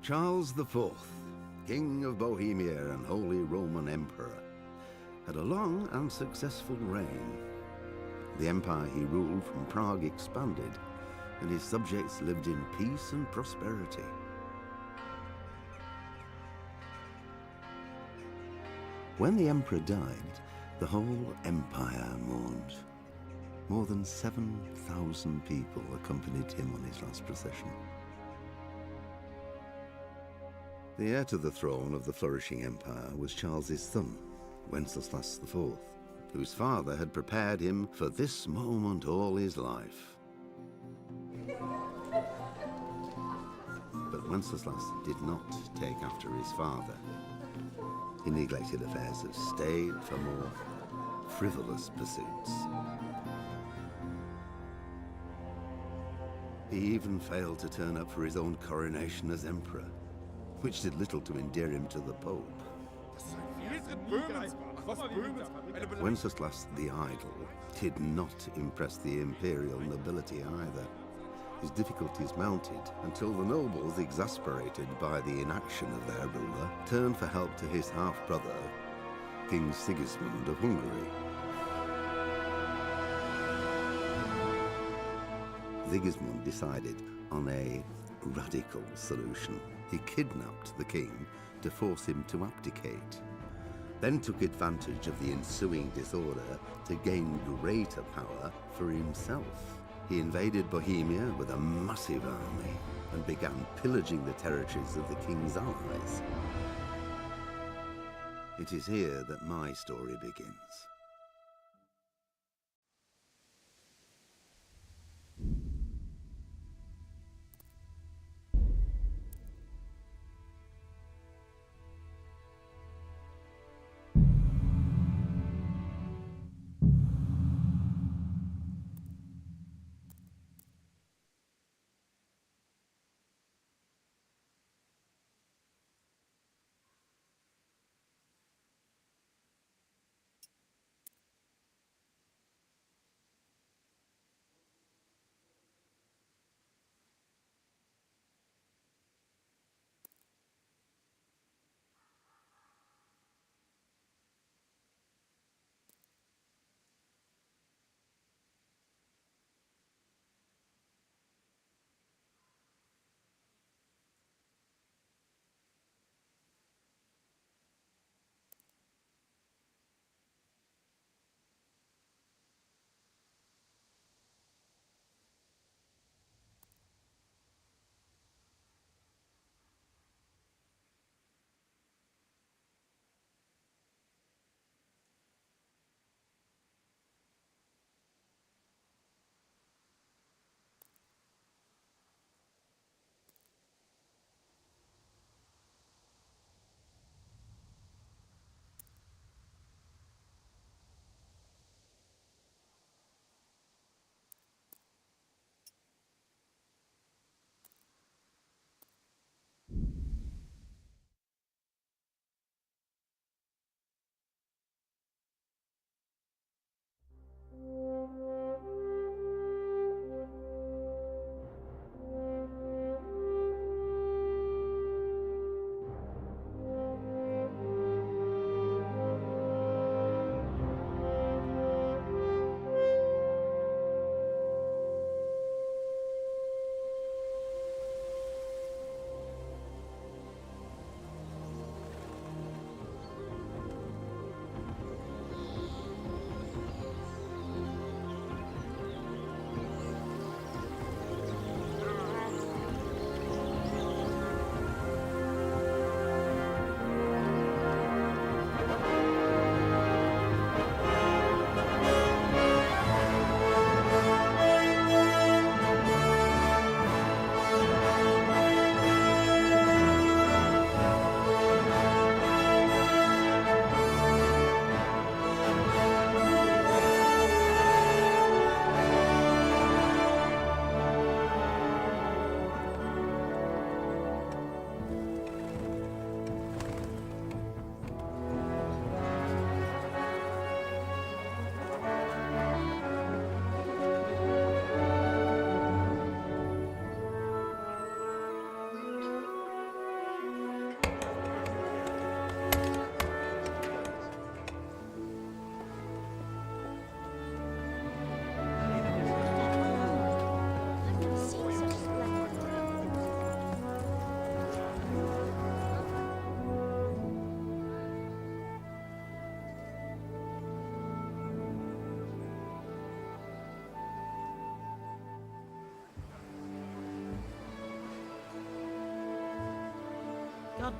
Charles IV, King of Bohemia and Holy Roman Emperor, had a long and successful reign. The empire he ruled from Prague expanded, and his subjects lived in peace and prosperity. When the emperor died, the whole empire mourned. More than 7,000 people accompanied him on his last procession. The heir to the throne of the flourishing empire was Charles's son, Wenceslas IV, whose father had prepared him for this moment all his life. But Wenceslas did not take after his father. He neglected affairs of state for more frivolous pursuits. He even failed to turn up for his own coronation as emperor, which did little to endear him to the Pope. Wenceslas the Idle did not impress the imperial nobility either. His difficulties mounted until the nobles, exasperated by the inaction of their ruler, turned for help to his half-brother, King Sigismund of Hungary. Sigismund decided on a radical solution. He kidnapped the king to force him to abdicate, then took advantage of the ensuing disorder to gain greater power for himself. He invaded Bohemia with a massive army and began pillaging the territories of the king's allies. It is here that my story begins.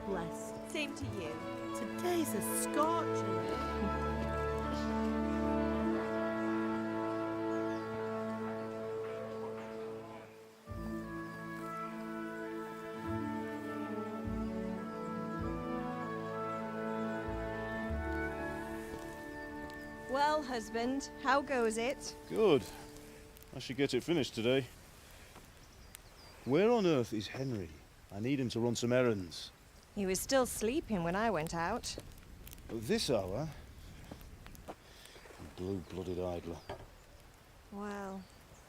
bless. Same to you. Today's a scorcher. Well, husband, how goes it? Good. I should get it finished today. Where on earth is Henry? I need him to run some errands. He was still sleeping when I went out. At this hour? Blue-blooded idler. Well,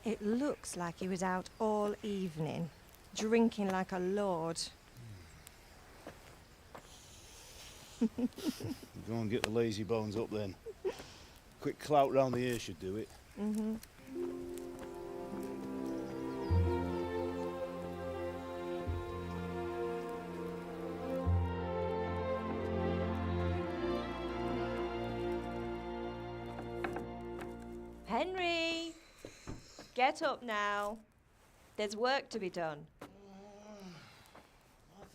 it looks like he was out all evening, drinking like a lord. Go and get the lazy bones up then. Quick clout round the ear should do it. Mm-hmm. Henry! Get up now. There's work to be done.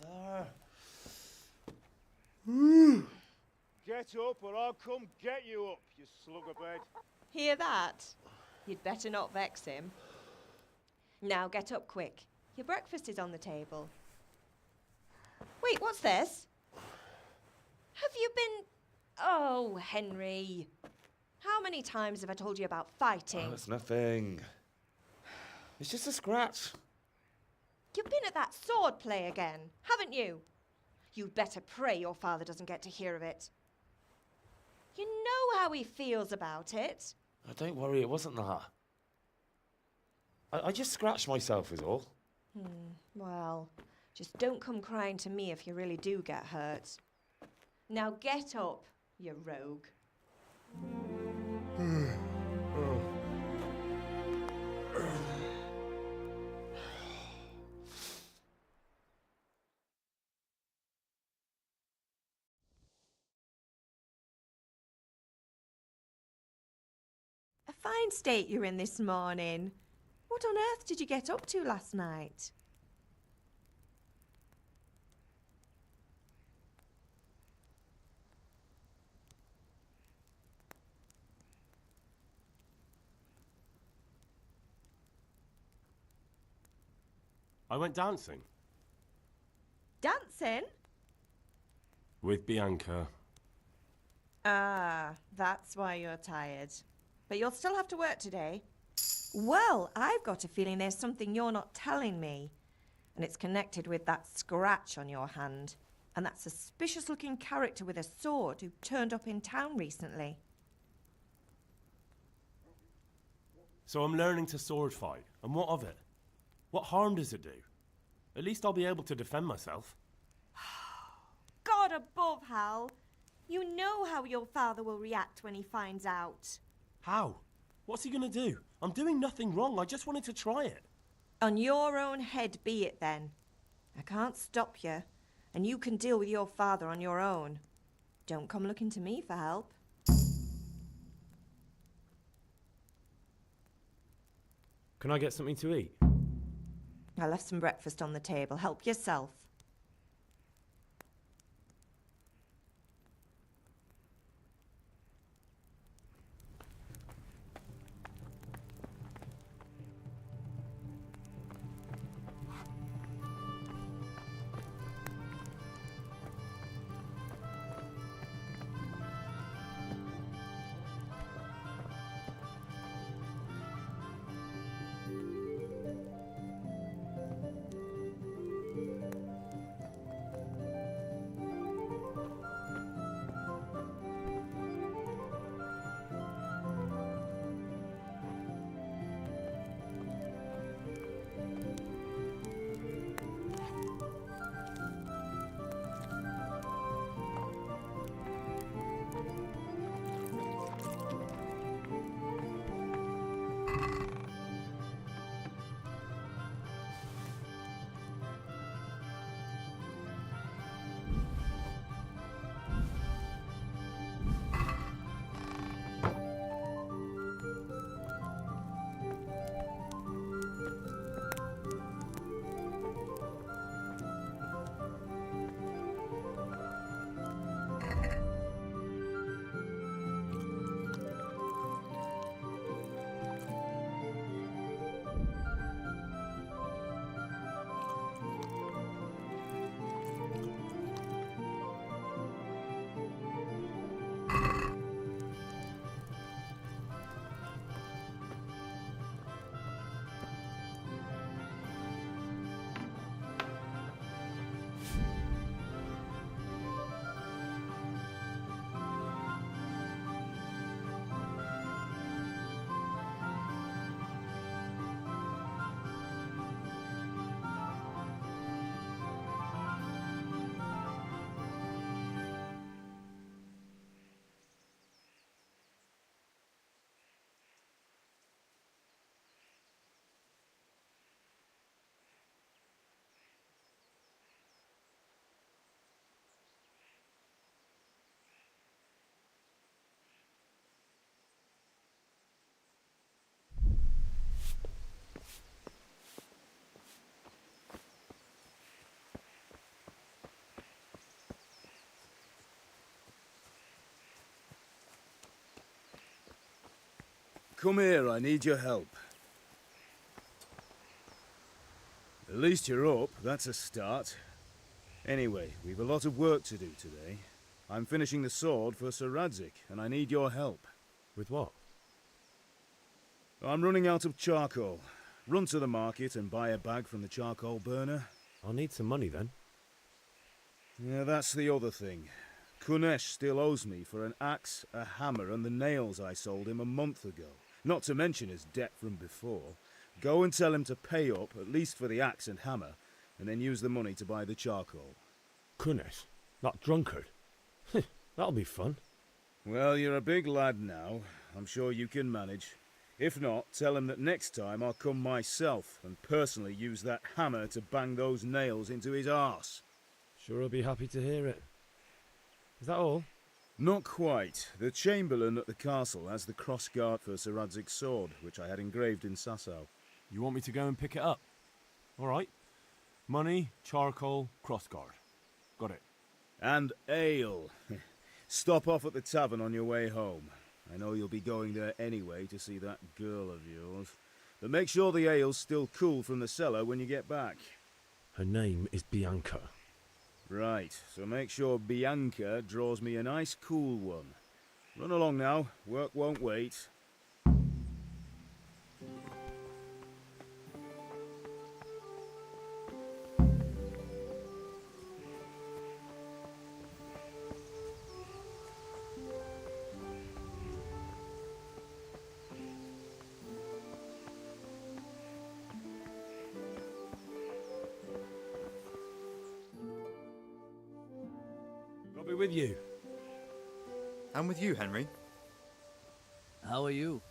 Mother! Get up or I'll come get you up, you slugabed. Hear that? You'd better not vex him. Now get up quick. Your breakfast is on the table. Wait, what's this? Have you been... Oh, Henry. How many times have I told you about fighting? Oh, it's nothing. It's just a scratch. You've been at that sword play again, haven't you? You'd better pray your father doesn't get to hear of it. You know how he feels about it. Oh, don't worry, it wasn't that. I just scratched myself is all. Well, just don't come crying to me if you really do get hurt. Now get up, you rogue. A fine state you're in this morning. What on earth did you get up to last night? I went dancing. Dancing? With Bianca. Ah, that's why you're tired. But you'll still have to work today. Well, I've got a feeling there's something you're not telling me. And it's connected with that scratch on your hand. And that suspicious-looking character with a sword who turned up in town recently. So I'm learning to sword fight. And what of it? What harm does it do? At least I'll be able to defend myself. God above, Hal. You know how your father will react when he finds out. How? What's he gonna do? I'm doing nothing wrong. I just wanted to try it. On your own head be it then. I can't stop you, and you can deal with your father on your own. Don't come looking to me for help. Can I get something to eat? I left some breakfast on the table. Help yourself. come here, I need your help. At least you're up, that's a start. Anyway, we've a lot of work to do today. I'm finishing the sword for Sir Radzig, and I need your help. With what? I'm running out of charcoal. Run to the market and buy a bag from the charcoal burner. I'll need some money then. Yeah, that's the other thing. Kunesh still owes me for an axe, a hammer, and the nails I sold him a month ago. Not to mention his debt from before. Go and tell him to pay up, at least for the axe and hammer, and then use the money to buy the charcoal. Kunesh? That drunkard? That'll be fun. Well, you're a big lad now. I'm sure you can manage. If not, tell him that next time I'll come myself and personally use that hammer to bang those nails into his arse. Sure, I'll be happy to hear it. Is that all? Not quite. The Chamberlain at the castle has the crossguard for Sir Radzig's sword, which I had engraved in Sasau. You want me to go and pick it up? All right. Money, charcoal, crossguard. Got it. And ale. Stop off at the tavern on your way home. I know you'll be going there anyway to see that girl of yours. But make sure the ale's still cool from the cellar when you get back. Her name is Bianca. Right, so make sure Bianca draws me a nice cool one. Run along now, work won't wait. I'll be with you. I'm with you, Henry. How are you?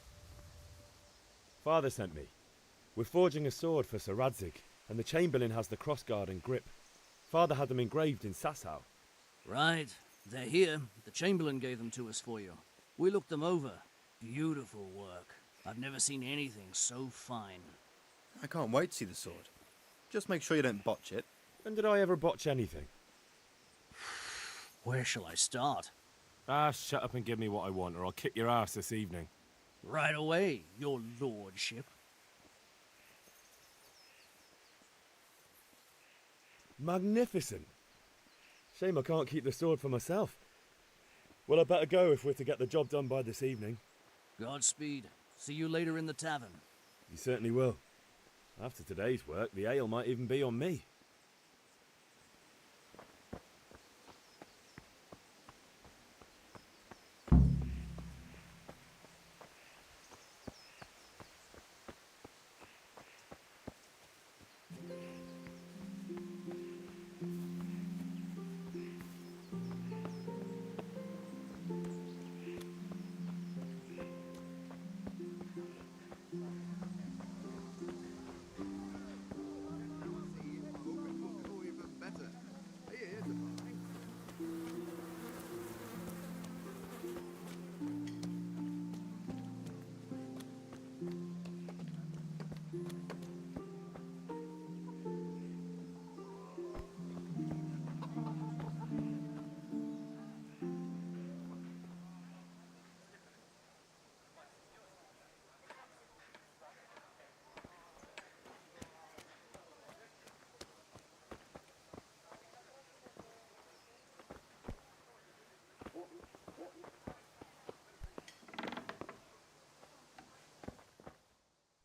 Father sent me. We're forging a sword for Sir Radzig, and the Chamberlain has the crossguard and grip. Father had them engraved in Sasau. Right. They're here. The Chamberlain gave them to us for you. We looked them over. Beautiful work. I've never seen anything so fine. I can't wait to see the sword. Just make sure you don't botch it. When did I ever botch anything? Where shall I start? Ah, shut up and give me what I want, or I'll kick your ass this evening. Right away, your lordship. Magnificent. Shame I can't keep the sword for myself. Well, I better go if we're to get the job done by this evening. Godspeed. See you later in the tavern. You certainly will. After today's work, the ale might even be on me.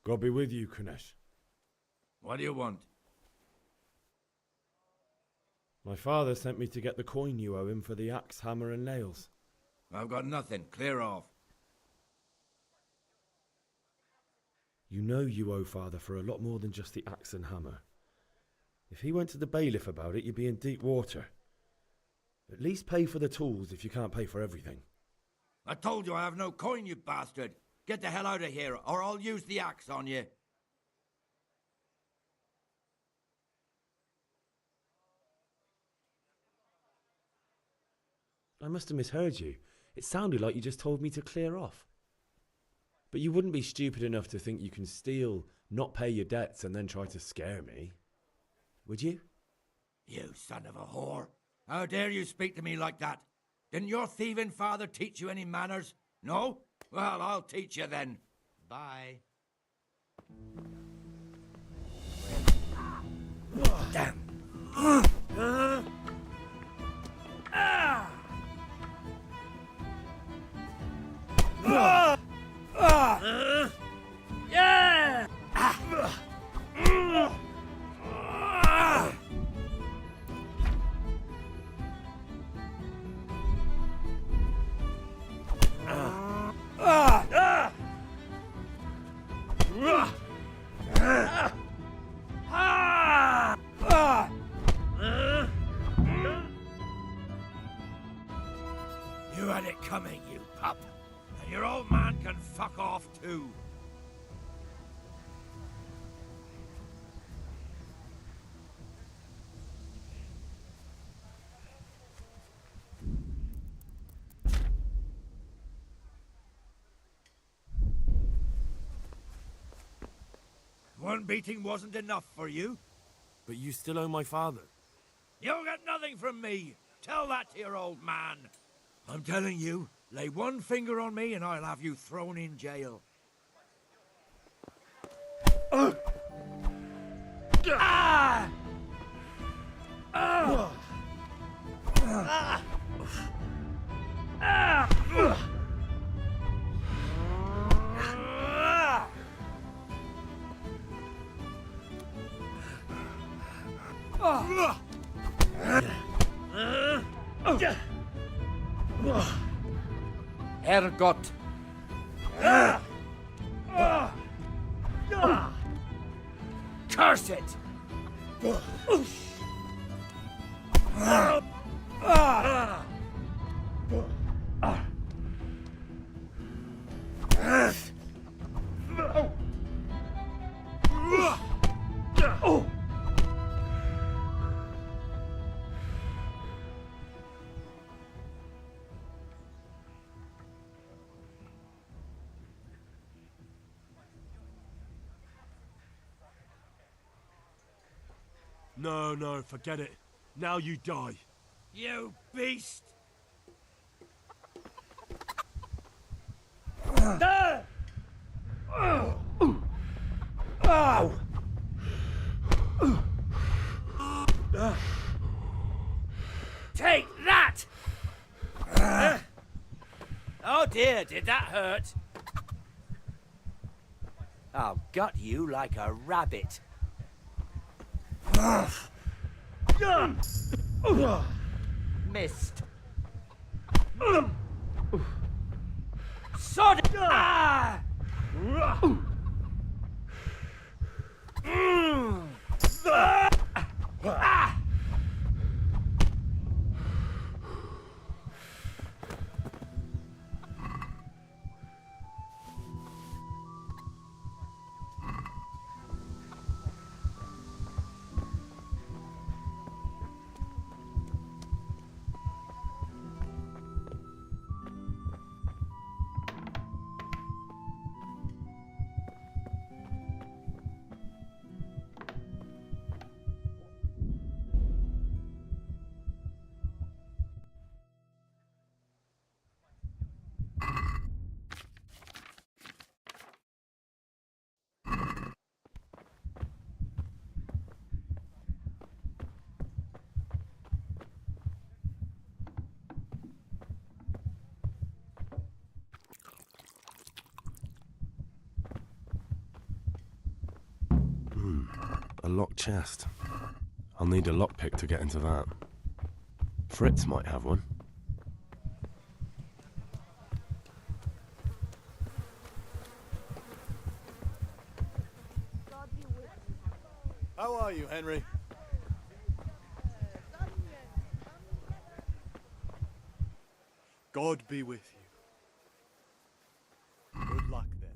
God be with you, Kunesh. What do you want? My father sent me to get the coin you owe him for the axe, hammer and nails. I've got nothing. Clear off. You know you owe father for a lot more than just the axe and hammer. If he went to the bailiff about it, you'd be in deep water. At least pay for the tools if you can't pay for everything. I told you I have no coin, you bastard. Get the hell out of here, or I'll use the axe on you. I must have misheard you. It sounded like you just told me to clear off. But you wouldn't be stupid enough to think you can steal, not pay your debts, and then try to scare me. Would you? You son of a whore. How dare you speak to me like that? Didn't your thieving father teach you any manners? No? Well, I'll teach you then. Bye. You had it coming, you pup. And your old man can fuck off too. One beating wasn't enough for you? But you still owe my father. You'll get nothing from me. Tell that to your old man. I'm telling you, lay one finger on me and I'll have you thrown in jail. Ergot. Curse it! No, forget it. Now you die. You beast! Take that! Oh dear, did that hurt? I'll gut you like a rabbit. Missed. Sod! Ah! Ah! A locked chest. I'll need a lockpick to get into that. Fritz might have one. How are you, Henry? God be with you. Good luck then.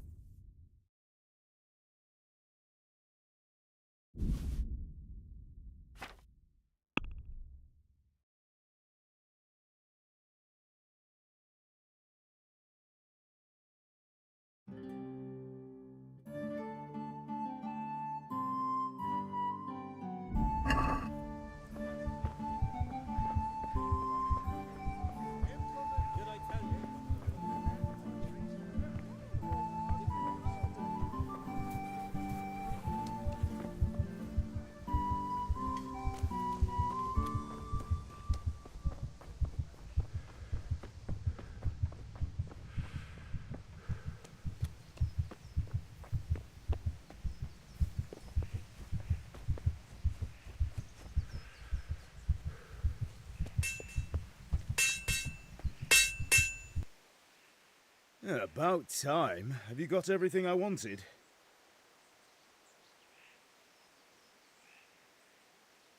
Yeah, about time. Have you got everything I wanted?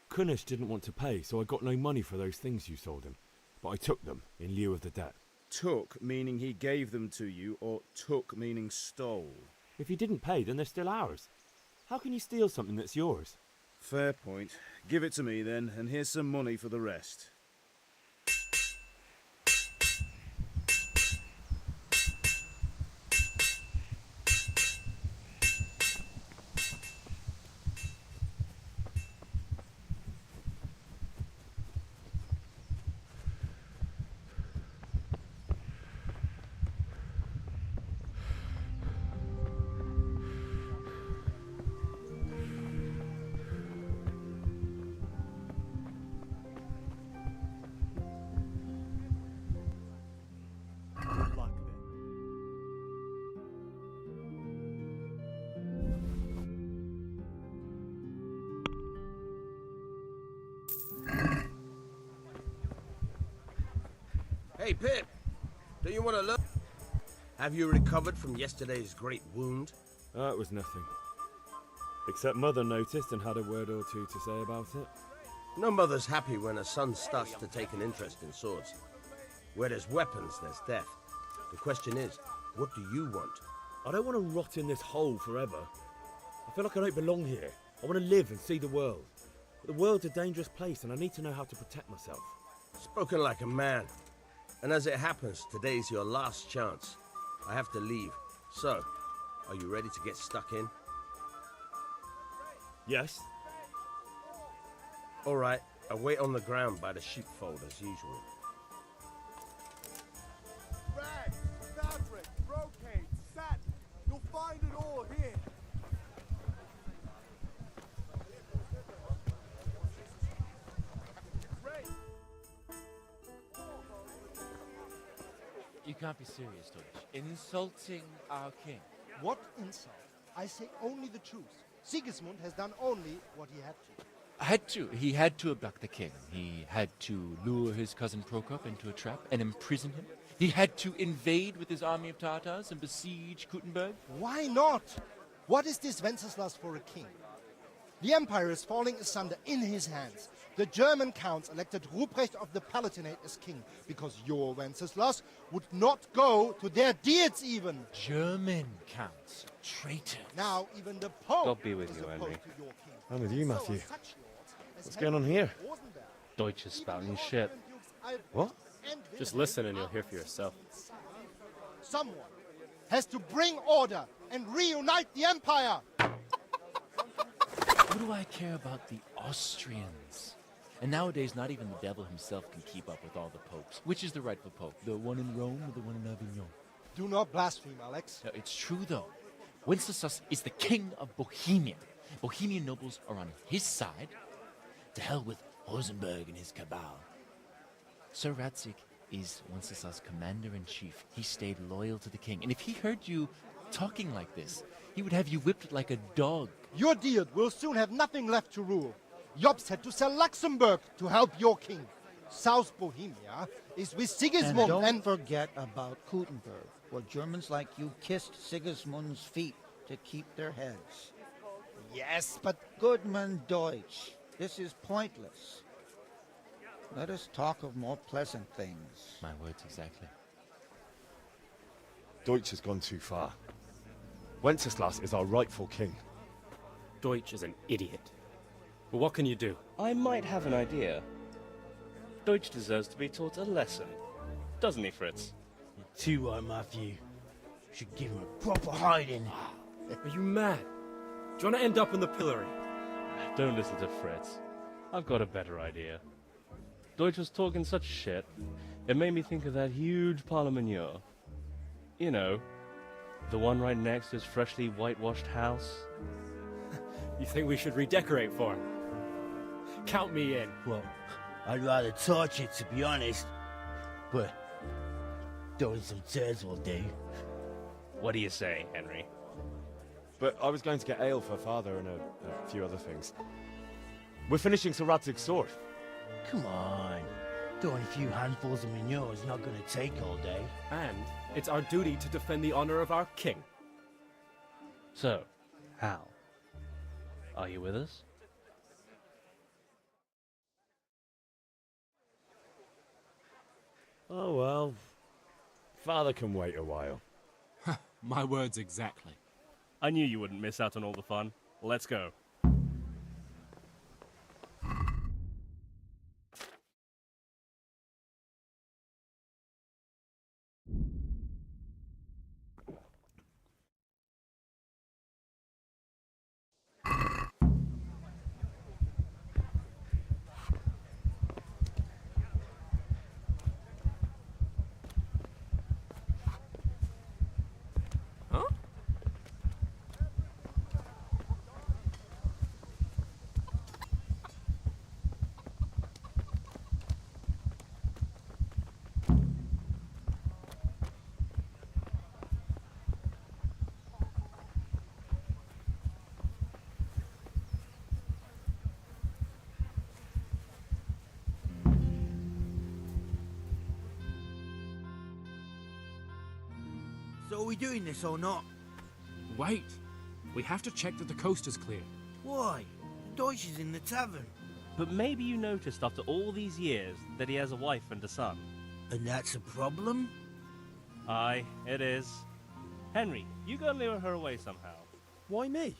Kunish didn't want to pay, so I got no money for those things you sold him. But I took them in lieu of the debt. Took, meaning he gave them to you, or took, meaning stole? If he didn't pay, then they're still ours. How can you steal something that's yours? Fair point. Give it to me then, and here's some money for the rest. Good luck, then. Hey, Pip! Do you want to look? Have you recovered from yesterday's great wound? That was nothing. Except Mother noticed and had a word or two to say about it. No mother's happy when a son starts to take an interest in swords. Where there's weapons, there's death. The question is, what do you want? I don't want to rot in this hole forever. I feel like I don't belong here. I want to live and see the world. But the world's a dangerous place and I need to know how to protect myself. Spoken like a man. And as it happens, today's your last chance. I have to leave. So, are you ready to get stuck in? Yes? All right, I'll wait on the ground by the sheepfold as usual. Rags, fabric, brocade, satin. You'll find it all here. You can't be serious, Deutsch. Insulting our king. What insult? I say only the truth. Sigismund has done only what he had to. He had to abduct the king. He had to lure his cousin Prokop into a trap and imprison him. He had to invade with his army of Tatars and besiege Kuttenberg. Why not? What is this Wenceslas for a king? The empire is falling asunder in his hands. The German counts elected Ruprecht of the Palatinate as king because your Wenceslas would not go to their deeds even. German counts, traitors. Now even the Pope God be with is you, opposed Henry. to your king. I'm with you, So Matthew. are such lords as What's going on here? Rosenberg. Deutsch is spouting shit. What? Just listen and you'll hear for yourself. Someone has to bring order and reunite the empire. What do I care about the Austrians? And nowadays, not even the devil himself can keep up with all the popes. Which is the rightful pope? The one in Rome or the one in Avignon? Do not blaspheme, Alex. No, it's true, though. Wenceslas is the king of Bohemia. Bohemian nobles are on his side. To hell with Rosenberg and his cabal. Sir Radzik is Wenceslas' commander-in-chief. He stayed loyal to the king. And if he heard you talking like this, he would have you whipped like a dog. Your Diet will soon have nothing left to rule. Jobst had to sell Luxembourg to help your king. South Bohemia is with Sigismund and don't forget about Kuttenberg, where Germans like you kissed Sigismund's feet to keep their heads. Yes, but... Goodman Deutsch, this is pointless. Let us talk of more pleasant things. My words exactly. Deutsch has gone too far. Wenceslas is our rightful king. Deutsch is an idiot. But what can you do? I might have an idea. Deutsch deserves to be taught a lesson. Doesn't he, Fritz? You're too right, Matthew. Should give him a proper hiding. Are you mad? Do you want to end up in the pillory? Don't listen to Fritz. I've got a better idea. Deutsch was talking such shit, it made me think of that huge parliament. You know, the one right next to his freshly whitewashed house. You think we should redecorate for him? Count me in. Well, I'd rather torch it, to be honest. But throwing some turds will do. What do you say, Henry? But I was going to get ale for father and a few other things. We're finishing Sir Radzig's sword. Come on. Throwing a few handfuls of manure is not going to take all day. And it's our duty to defend the honor of our king. So, Hal, are you with us? Oh well. Father can wait a while. My words exactly. I knew you wouldn't miss out on all the fun. Let's go. So are we doing this or not? Wait. We have to check that the coast is clear. Why? Deutsch is in the tavern. But maybe you noticed after all these years that he has a wife and a son. And that's a problem? Aye, it is. Henry, you go and lure her away somehow. Why me?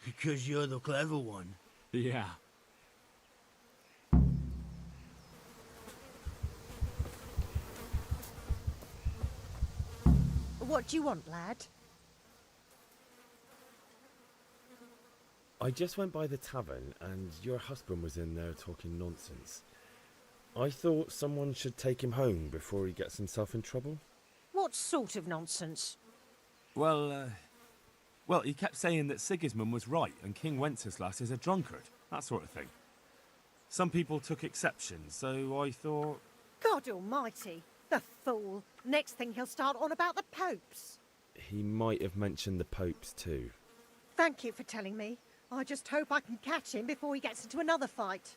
Because you're the clever one. Yeah. What do you want, lad? I just went by the tavern and your husband was in there talking nonsense. I thought someone should take him home before he gets himself in trouble. What sort of nonsense? Well, he kept saying that Sigismund was right and King Wenceslas is a drunkard, that sort of thing. Some people took exception, so I thought... God almighty, the fool. Next thing he'll start on about the popes. He might have mentioned the popes too. Thank you for telling me. I just hope I can catch him before he gets into another fight.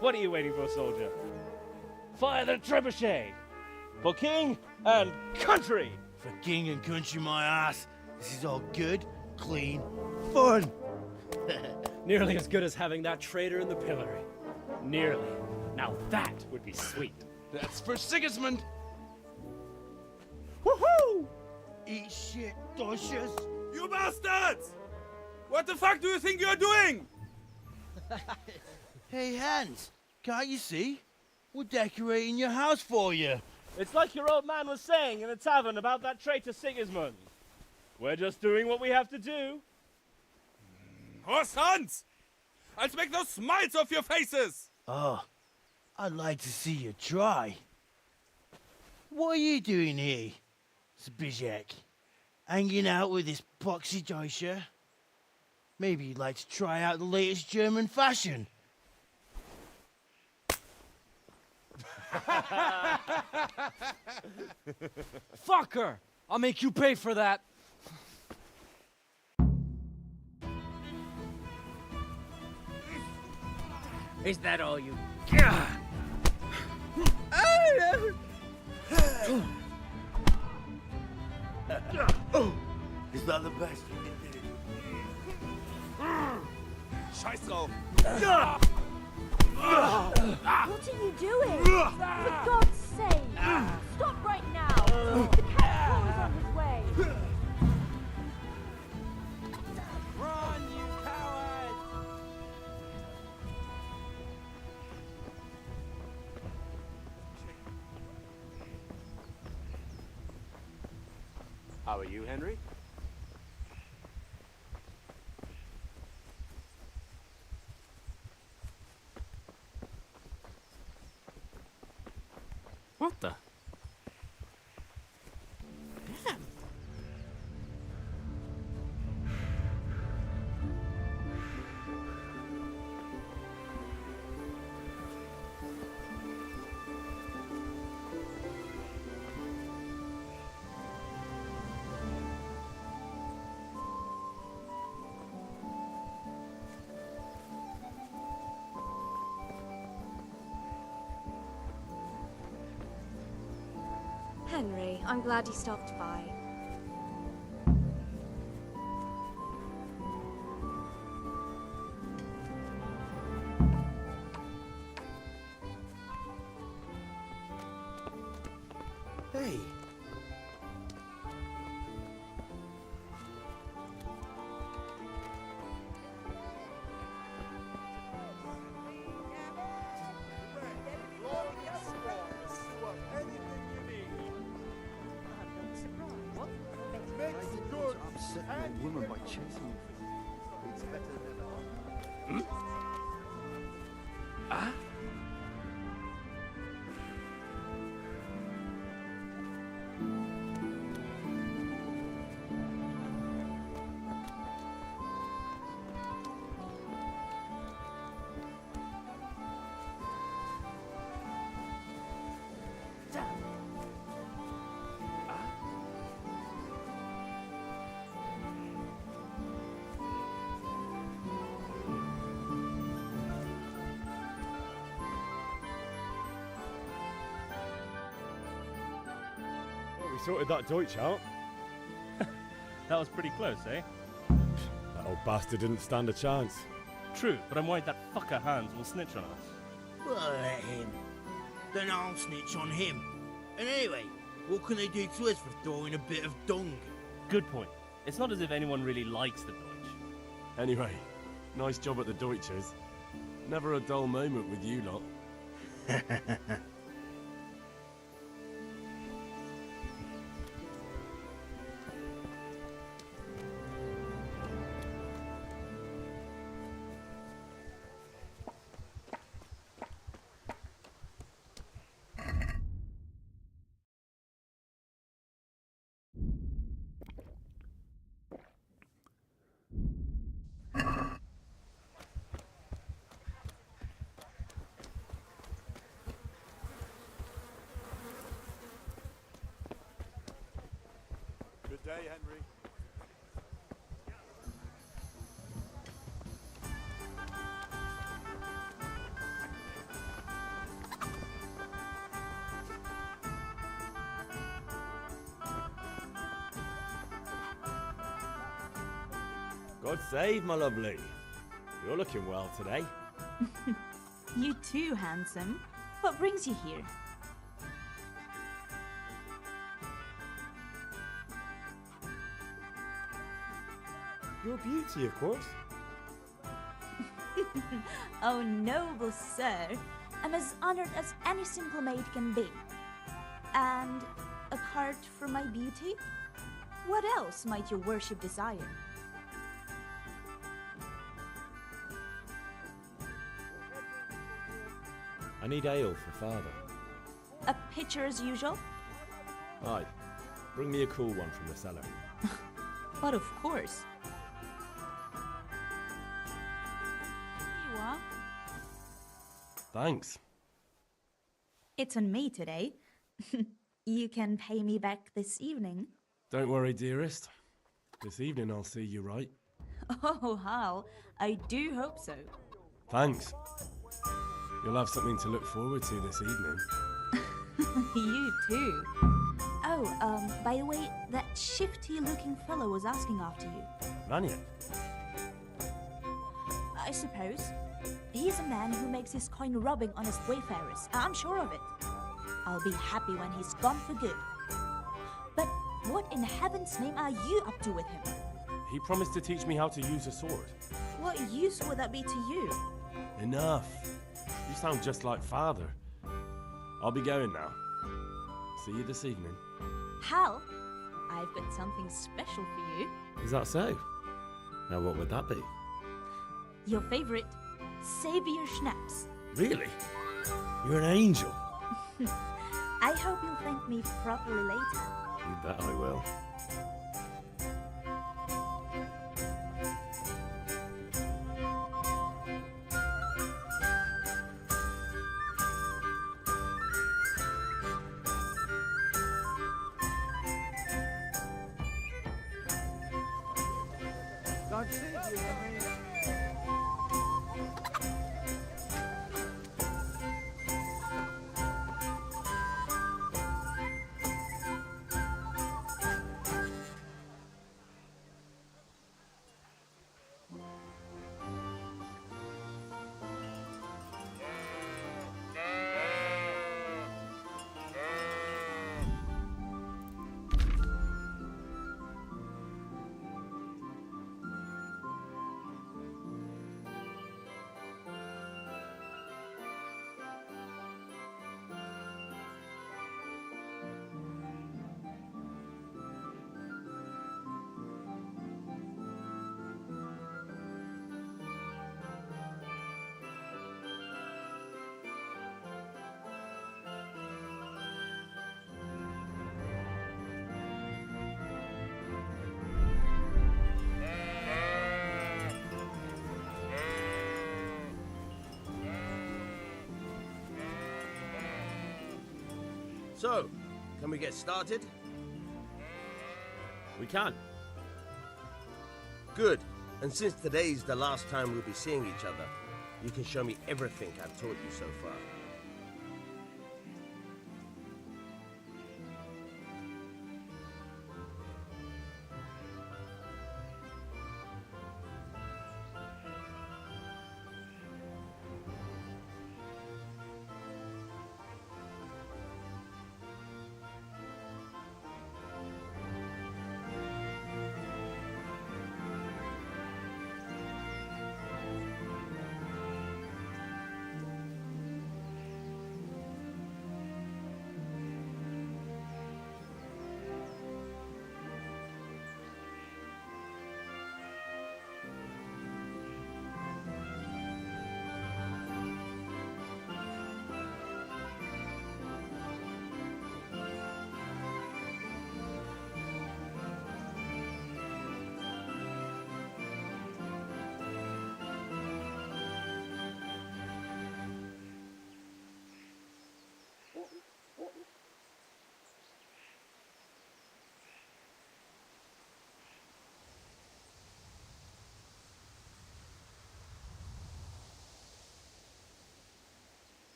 What are you waiting for, soldier? Fire the trebuchet! For king and country! For king and country, my ass. This is all good, clean, fun. Nearly as good as having that traitor in the pillory. Nearly. Now that would be sweet. That's for Sigismund! Woohoo! Eat shit, Deutsches. You bastards! What the fuck do you think you're doing? Hey, Hans, can't you see? We're decorating your house for you. It's like your old man was saying in the tavern about that traitor Sigismund. We're just doing what we have to do. Horse Hans! I'll make those smiles off your faces! Oh, I'd like to see you try. What are you doing here, Zbigniew? Hanging out with this poxy Deutscher? Maybe you'd like to try out the latest German fashion. Fuck her! I'll make you pay for that. Is that all you... Is that the best you can do? Scheiß drauf! What are you doing? For God's sake! Stop right now! The cat's is on his way! Run, you coward! How are you, Henry? What the? Henry. I'm glad you stopped by. Hey. Upset the woman by chasing it's better than ever. Ah? We sorted that Deutsch out. That was pretty close, eh? That old bastard didn't stand a chance. True, but I'm worried that fucker Hans will snitch on us. Well, let him. Then I'll snitch on him. And anyway, what can they do to us for throwing a bit of dung? Good point. It's not as if anyone really likes the Deutsch. Anyway, nice job at the Deutsches. Never a dull moment with you lot. Good day, Henry. God save, my lovely. You're looking well today. You too, handsome. What brings you here? Your beauty, of course. Oh, noble sir. I'm as honored as any simple maid can be. And apart from my beauty, what else might your worship desire? I need ale for father. A pitcher as usual? Aye. Bring me a cool one from the cellar. But of course. Here you are. Thanks. It's on me today. You can pay me back this evening. Don't worry, dearest. This evening I'll see you right. Oh, Hal, I do hope so. Thanks. You'll have something to look forward to this evening. You too. Oh, by the way, that shifty-looking fellow was asking after you. Vanya? I suppose. He's a man who makes his coin rubbing honest wayfarers. I'm sure of it. I'll be happy when he's gone for good. But what in heaven's name are you up to with him? He promised to teach me how to use a sword. What use would that be to you? Enough. You sound just like father. I'll be going now. See you this evening. Hal, I've got something special for you. Is that so? Now what would that be? Your favorite, Savior Schnapps. Really? You're an angel. I hope you'll thank me properly later. You bet I will. God save you, Henry. So, can we get started? We can. Good. And since today's the last time we'll be seeing each other, you can show me everything I've taught you so far.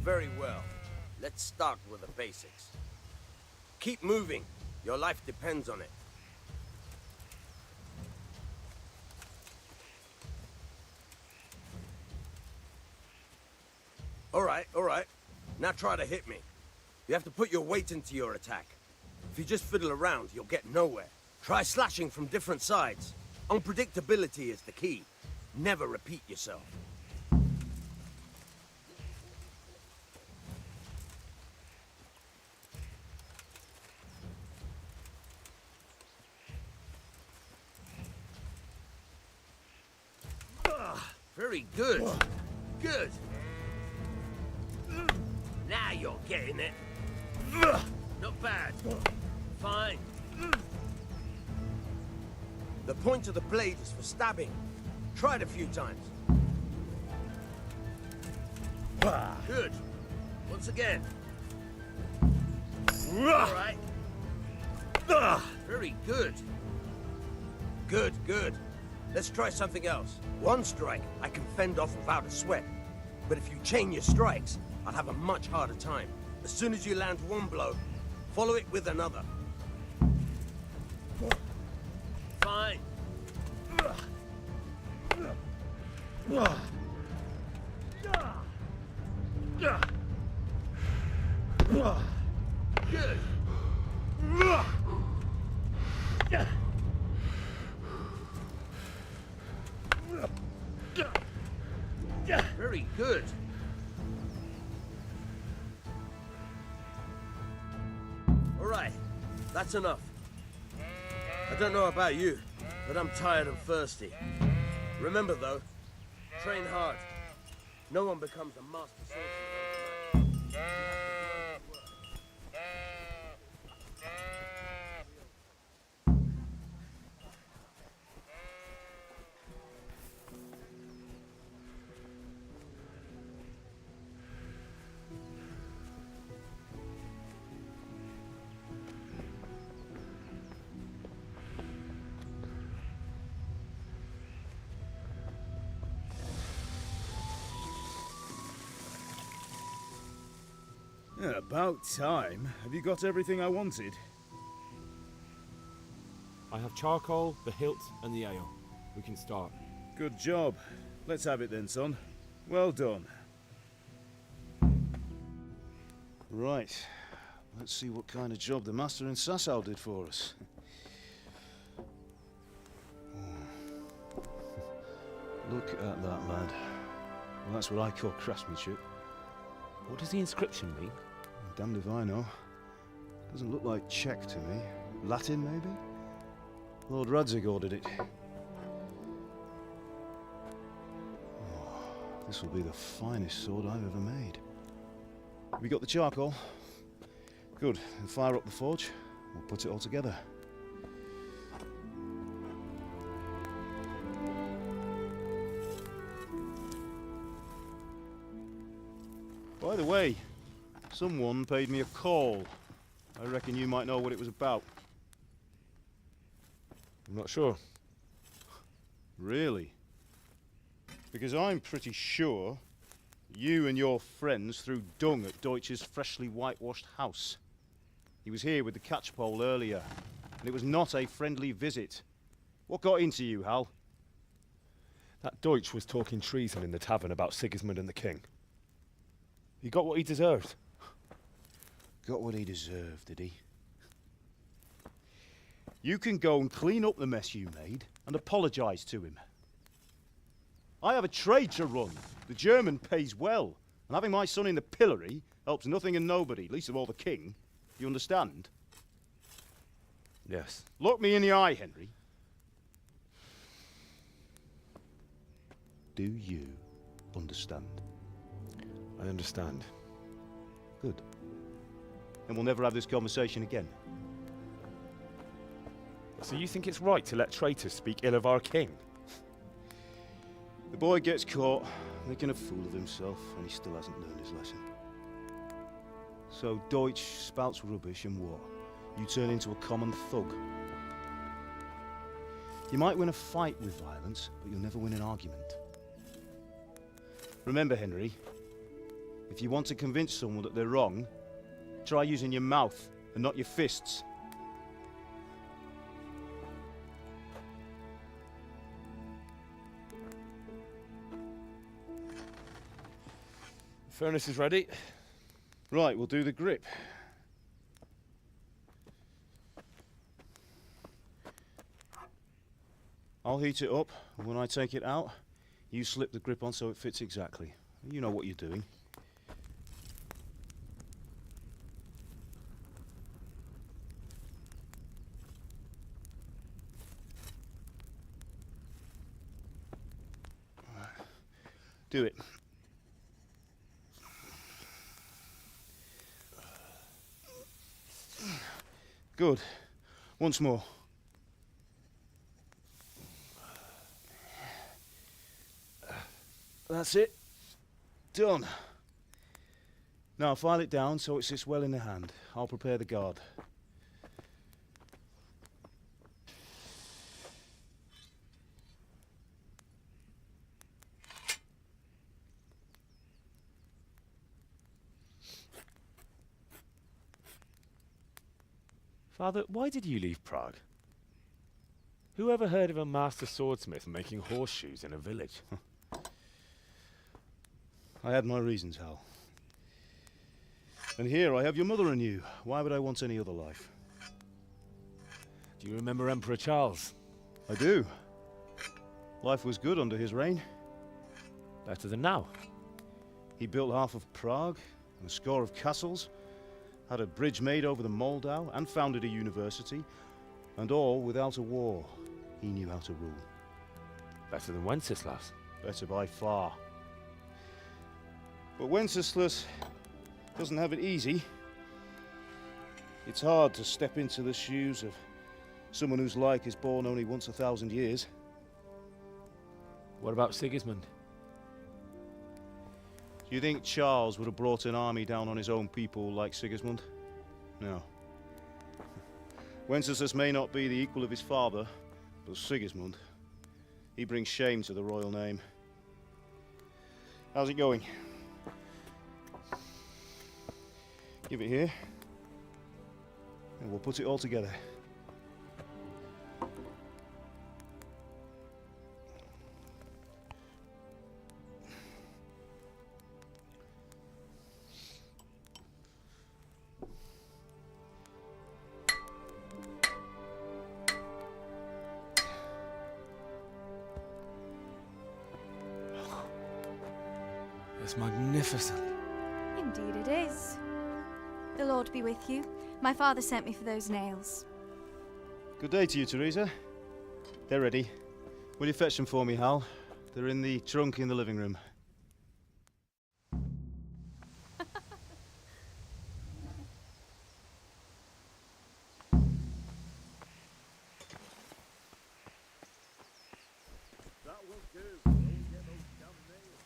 Very well. Let's start with the basics. Keep moving. Your life depends on it. All right. Now try to hit me. You have to put your weight into your attack. If you just fiddle around, you'll get nowhere. Try slashing from different sides. Unpredictability is the key. Never repeat yourself. Very good. Good. Now you're getting it. Not bad. Fine. The point of the blade is for stabbing. Try it a few times. Good. Once again. All right. Very good. Good. Let's try something else. One strike, I can fend off without a sweat. But if you chain your strikes, I'll have a much harder time. As soon as you land one blow, follow it with another. Fine. Good. Very good. All right, that's enough. I don't know about you, but I'm tired and thirsty. Remember though, train hard. No one becomes a master swordsman overnight. Yeah, about time. Have you got everything I wanted? I have charcoal, the hilt, and the ale. We can start. Good job. Let's have it then, son. Well done. Right. Let's see what kind of job the master in Sasau did for us. Look at that, lad. Well, that's what I call craftsmanship. What does the inscription mean? Damned if I know. Doesn't look like Czech to me. Latin, maybe? Lord Radzig ordered it. Oh, this will be the finest sword I've ever made. Have you got the charcoal? Good. Then fire up the forge. We'll put it all together. By the way, someone paid me a call. I reckon you might know what it was about. I'm not sure. Really? Because I'm pretty sure you and your friends threw dung at Deutsch's freshly whitewashed house. He was here with the catchpole earlier, and it was not a friendly visit. What got into you, Hal? That Deutsch was talking treason in the tavern about Sigismund and the king. He got what he deserved. Got what he deserved, did he? You can go and clean up the mess you made and apologise to him. I have a trade to run. The German pays well, and having my son in the pillory helps nothing and nobody, least of all the king. You understand? Yes. Look me in the eye, Henry. Do you understand? I understand. Good. And we'll never have this conversation again. So you think it's right to let traitors speak ill of our king? The boy gets caught, making a fool of himself, and he still hasn't learned his lesson. So Deutsch spouts rubbish, and what? You turn into a common thug. You might win a fight with violence, but you'll never win an argument. Remember, Henry, if you want to convince someone that they're wrong, try using your mouth and not your fists. Furnace is ready. Right, we'll do the grip. I'll heat it up, and when I take it out, you slip the grip on so it fits exactly. You know what you're doing. Do it. Good. Once more. That's it. Done. Now file it down so it sits well in the hand. I'll prepare the guard. Father, why did you leave Prague? Who ever heard of a master swordsmith making horseshoes in a village? I had my reasons, Hal. And here I have your mother and you. Why would I want any other life? Do you remember Emperor Charles? I do. Life was good under his reign. Better than now. He built half of Prague and a score of castles, had a bridge made over the Moldau, and founded a university, and all without a war. He knew how to rule. Better than Wenceslas. Better by far. But Wenceslas doesn't have it easy. It's hard to step into the shoes of someone whose like is born only once 1,000 years. What about Sigismund? Do you think Charles would have brought an army down on his own people like Sigismund? No. Wenceslas may not be the equal of his father, but Sigismund, he brings shame to the royal name. How's it going? Give it here, and we'll put it all together. It's magnificent. Indeed it is. The Lord be with you. My father sent me for those nails. Good day to you, Teresa. They're ready. Will you fetch them for me, Hal? They're in the trunk in the living room. That will do. Don't get those damn nails.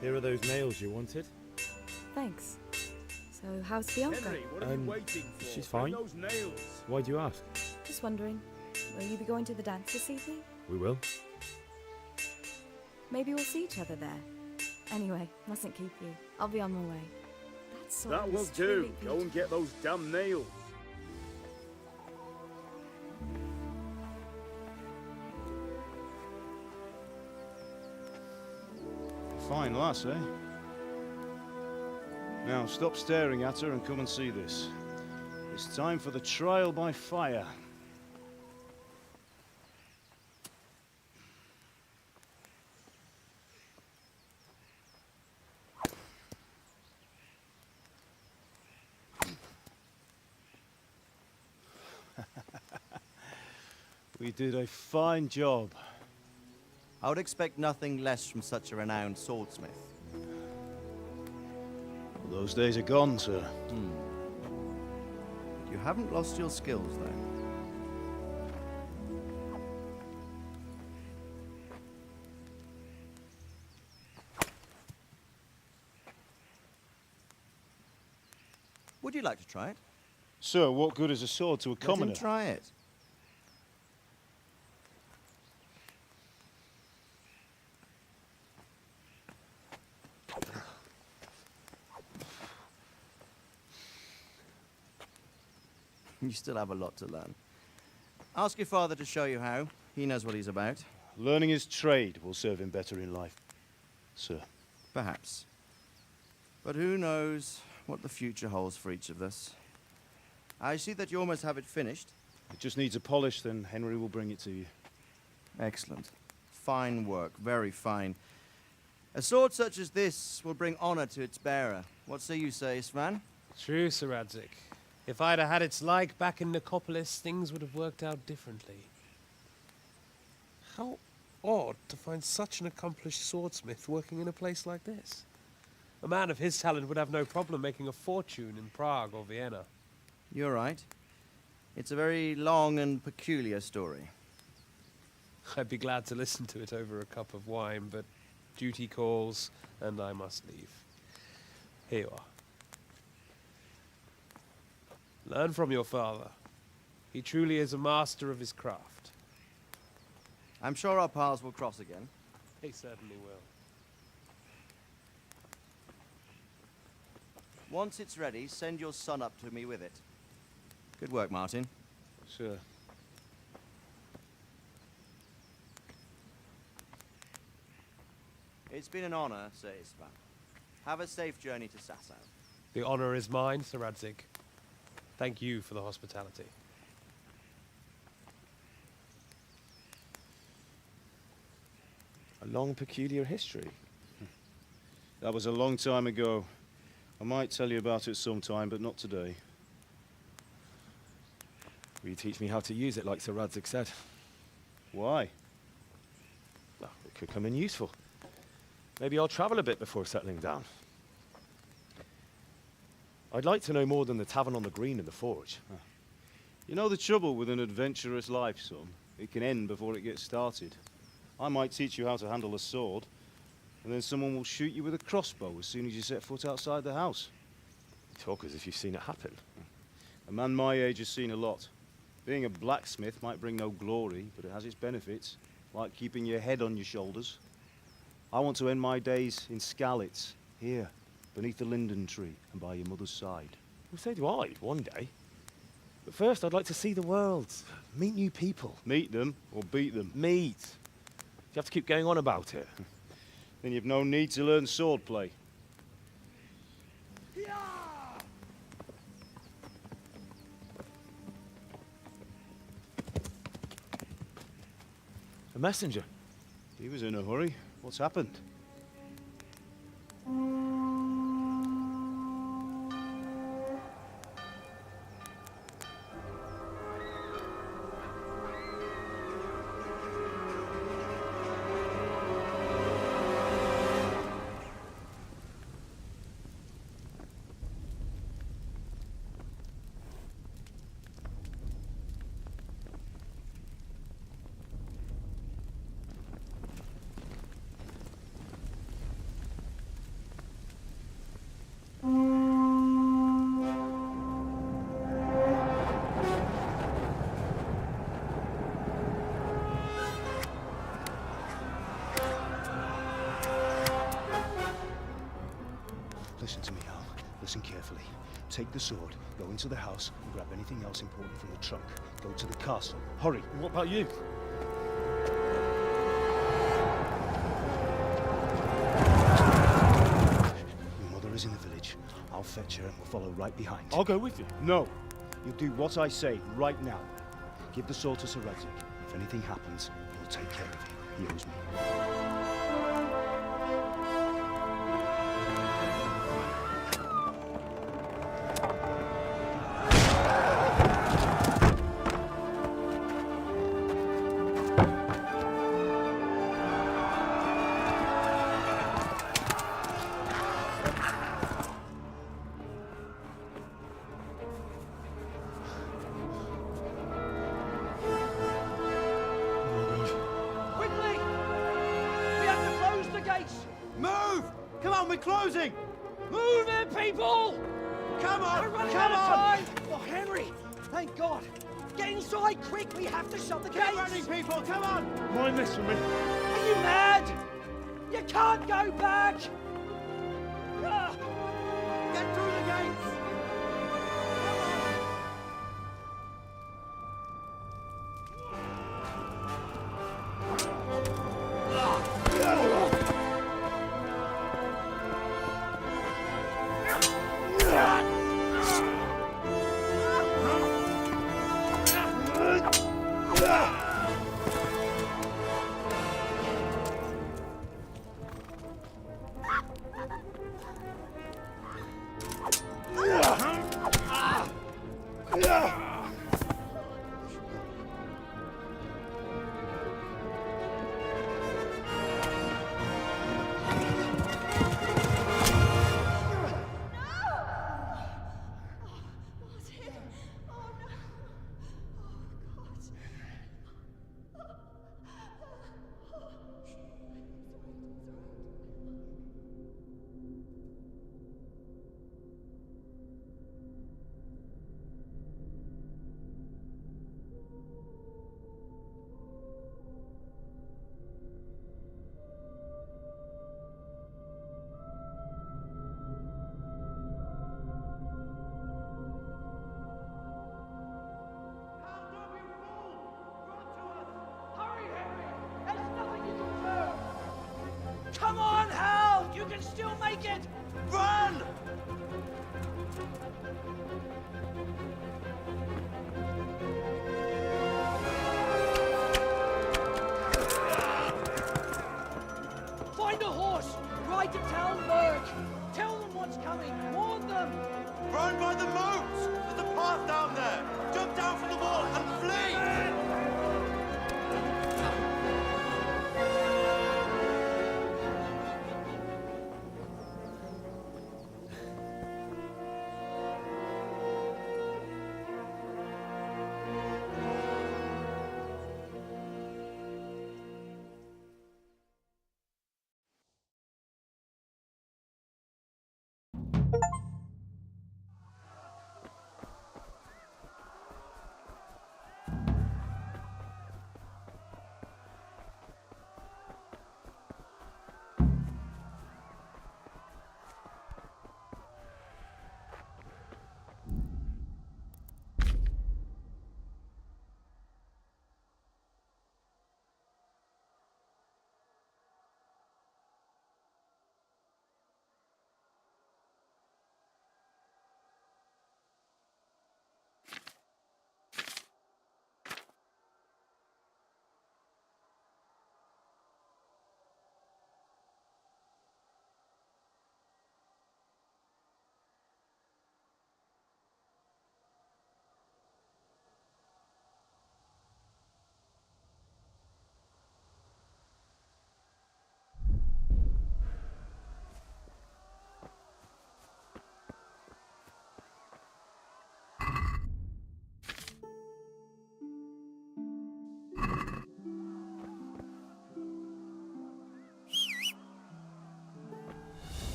Here are those nails you wanted. Thanks. So, how's Bianca? Henry, what are you waiting for? She's fine. Bring those nails. Why do you ask? Just wondering, will you be going to the dance this evening? We will. Maybe we'll see each other there. Anyway, mustn't keep you. I'll be on my way. That sword That will is do. truly Go beautiful. and get those damn nails. Fine lass, eh? Now, stop staring at her and come and see this. It's time for the trial by fire. We did a fine job. I would expect nothing less from such a renowned swordsmith. Those days are gone, sir. You haven't lost your skills, though. Would you like to try it? Sir, what good is a sword to a commoner? Let him try it. You still have a lot to learn. Ask your father to show you how. He knows what he's about. Learning his trade will serve him better in life, sir. Perhaps. But who knows what the future holds for each of us. I see that you almost have it finished. It just needs a polish, then Henry will bring it to you. Excellent. Fine work, very fine. A sword such as this will bring honor to its bearer. What say you, Svan? True, Sir Radzik. If I'd have had its like back in Nicopolis, things would have worked out differently. How odd to find such an accomplished swordsmith working in a place like this. A man of his talent would have no problem making a fortune in Prague or Vienna. You're right. It's a very long and peculiar story. I'd be glad to listen to it over a cup of wine, but duty calls, and I must leave. Here you are. Learn from your father. He truly is a master of his craft. I'm sure our paths will cross again. He certainly will. Once it's ready, send your son up to me with it. Good work, Martin. Sir. It's been an honor, Sir Isvan. Have a safe journey to Sasau. The honor is mine, Sir Radzik. Thank you for the hospitality. A long, peculiar history. That was a long time ago. I might tell you about it sometime, but not today. Will you teach me how to use it like Sir Radzig said? Why? Well, it could come in useful. Maybe I'll travel a bit before settling down. I'd like to know more than the tavern on the green and the forge. You know the trouble with an adventurous life, son? It can end before it gets started. I might teach you how to handle a sword, and then someone will shoot you with a crossbow as soon as you set foot outside the house. You talk as if you've seen it happen. A man my age has seen a lot. Being a blacksmith might bring no glory, but it has its benefits, like keeping your head on your shoulders. I want to end my days in Skalitz, here, beneath the linden tree and by your mother's side. Well, so do I, one day. But first, I'd like to see the world, meet new people. Meet them or beat them? Meet. You have to keep going on about it. Then you've no need to learn swordplay. A messenger. He was in a hurry. What's happened? Listen to me, Hal. Listen carefully. Take the sword, go into the house, and grab anything else important from the trunk. Go to the castle. Hurry! What about you? Your mother is in the village. I'll fetch her and we'll follow right behind. I'll go with you. No. You'll do what I say right now. Give the sword to Sir Radzig. If anything happens, he'll take care of you. He owes me. Move! Come on, we're closing! Move it, people! Come on! We're running Come out of on! time! Oh, Henry! Thank God! Get inside, quick! We have to shut the Get gates! running, people! Come on! Mind this for me. Are you mad? You can't go back! Ah. Get through the gates! Come on, Hal! You can still make it! Run! Find a horse! Ride to town, Merv!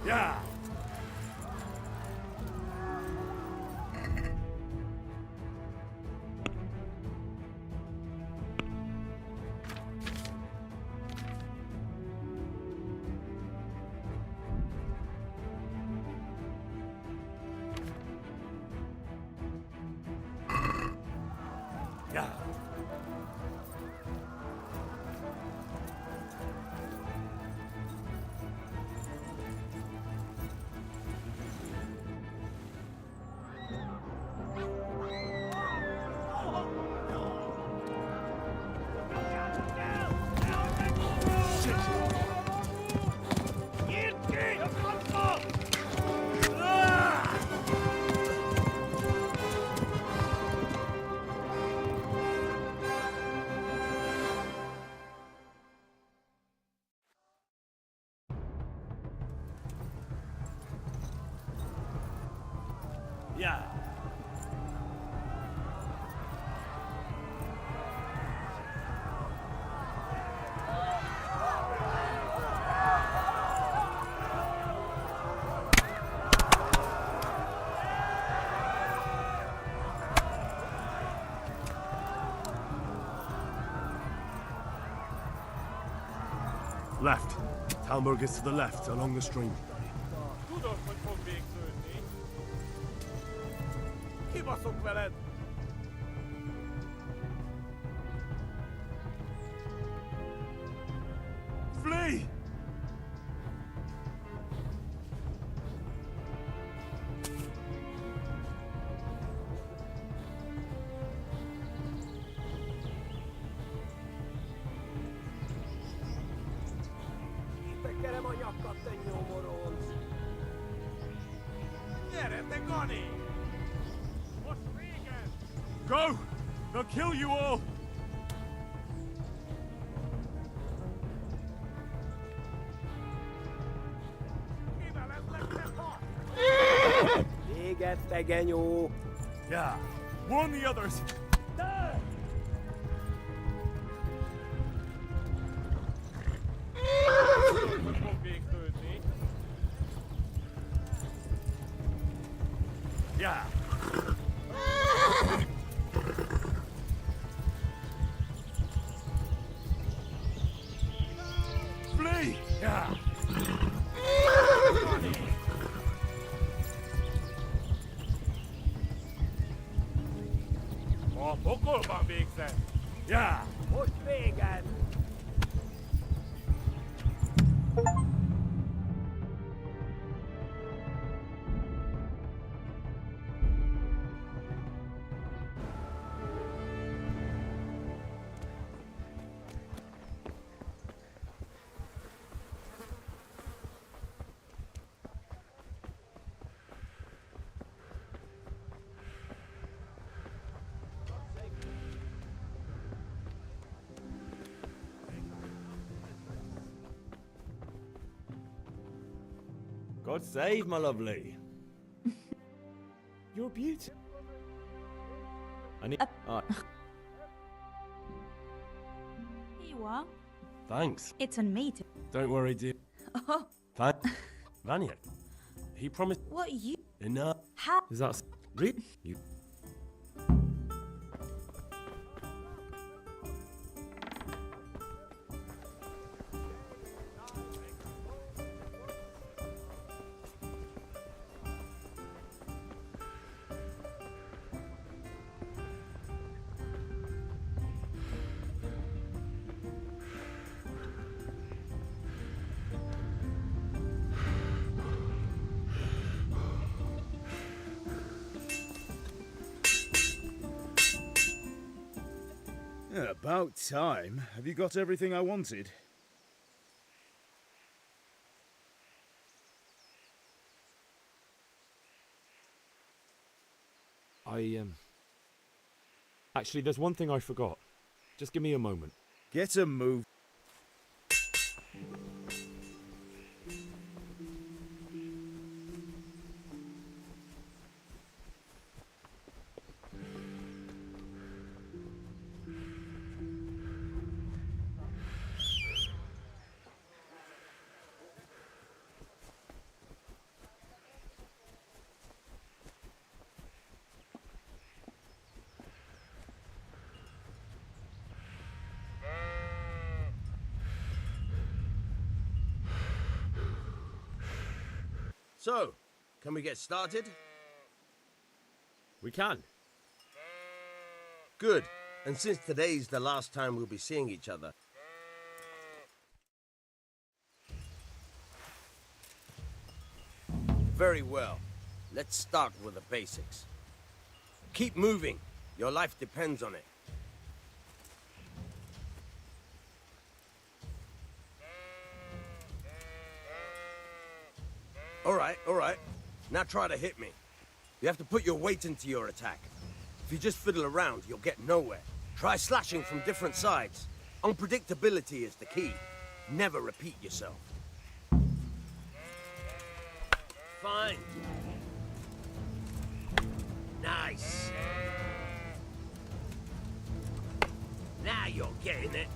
Yeah. Yeah. Yeah. Left. Talmberg is to the left, along the stream. Tudod, hogy fog végződni. Kibaszok veled! Flee! Tekerem a nyakat, te nyomoronc! Gyere, te Gani! Most vége! Go! They'll kill you all! Véget, te genyó! Yeah. Warn the others! Hogy fog végződni. Yeah. Flee! Yeah. A pokolban végzett. Yeah. Most véget! God save my lovely. You're beautiful. I need. Here you are. Thanks. It's on me to. Don't worry, dear. Oh, Thanks. Vanya. He promised what you? enough. How? Is that really? You Yeah, about time. Have you got everything I wanted? Actually, there's one thing I forgot. Just give me a moment. Get a move. So, can we get started? We can. Good. And since today's the last time we'll be seeing each other, very well. Let's start with the basics. Keep moving. Your life depends on it. All right. Now try to hit me. You have to put your weight into your attack. If you just fiddle around, you'll get nowhere. Try slashing from different sides. Unpredictability is the key. Never repeat yourself. Fine. Nice. Now you're getting it.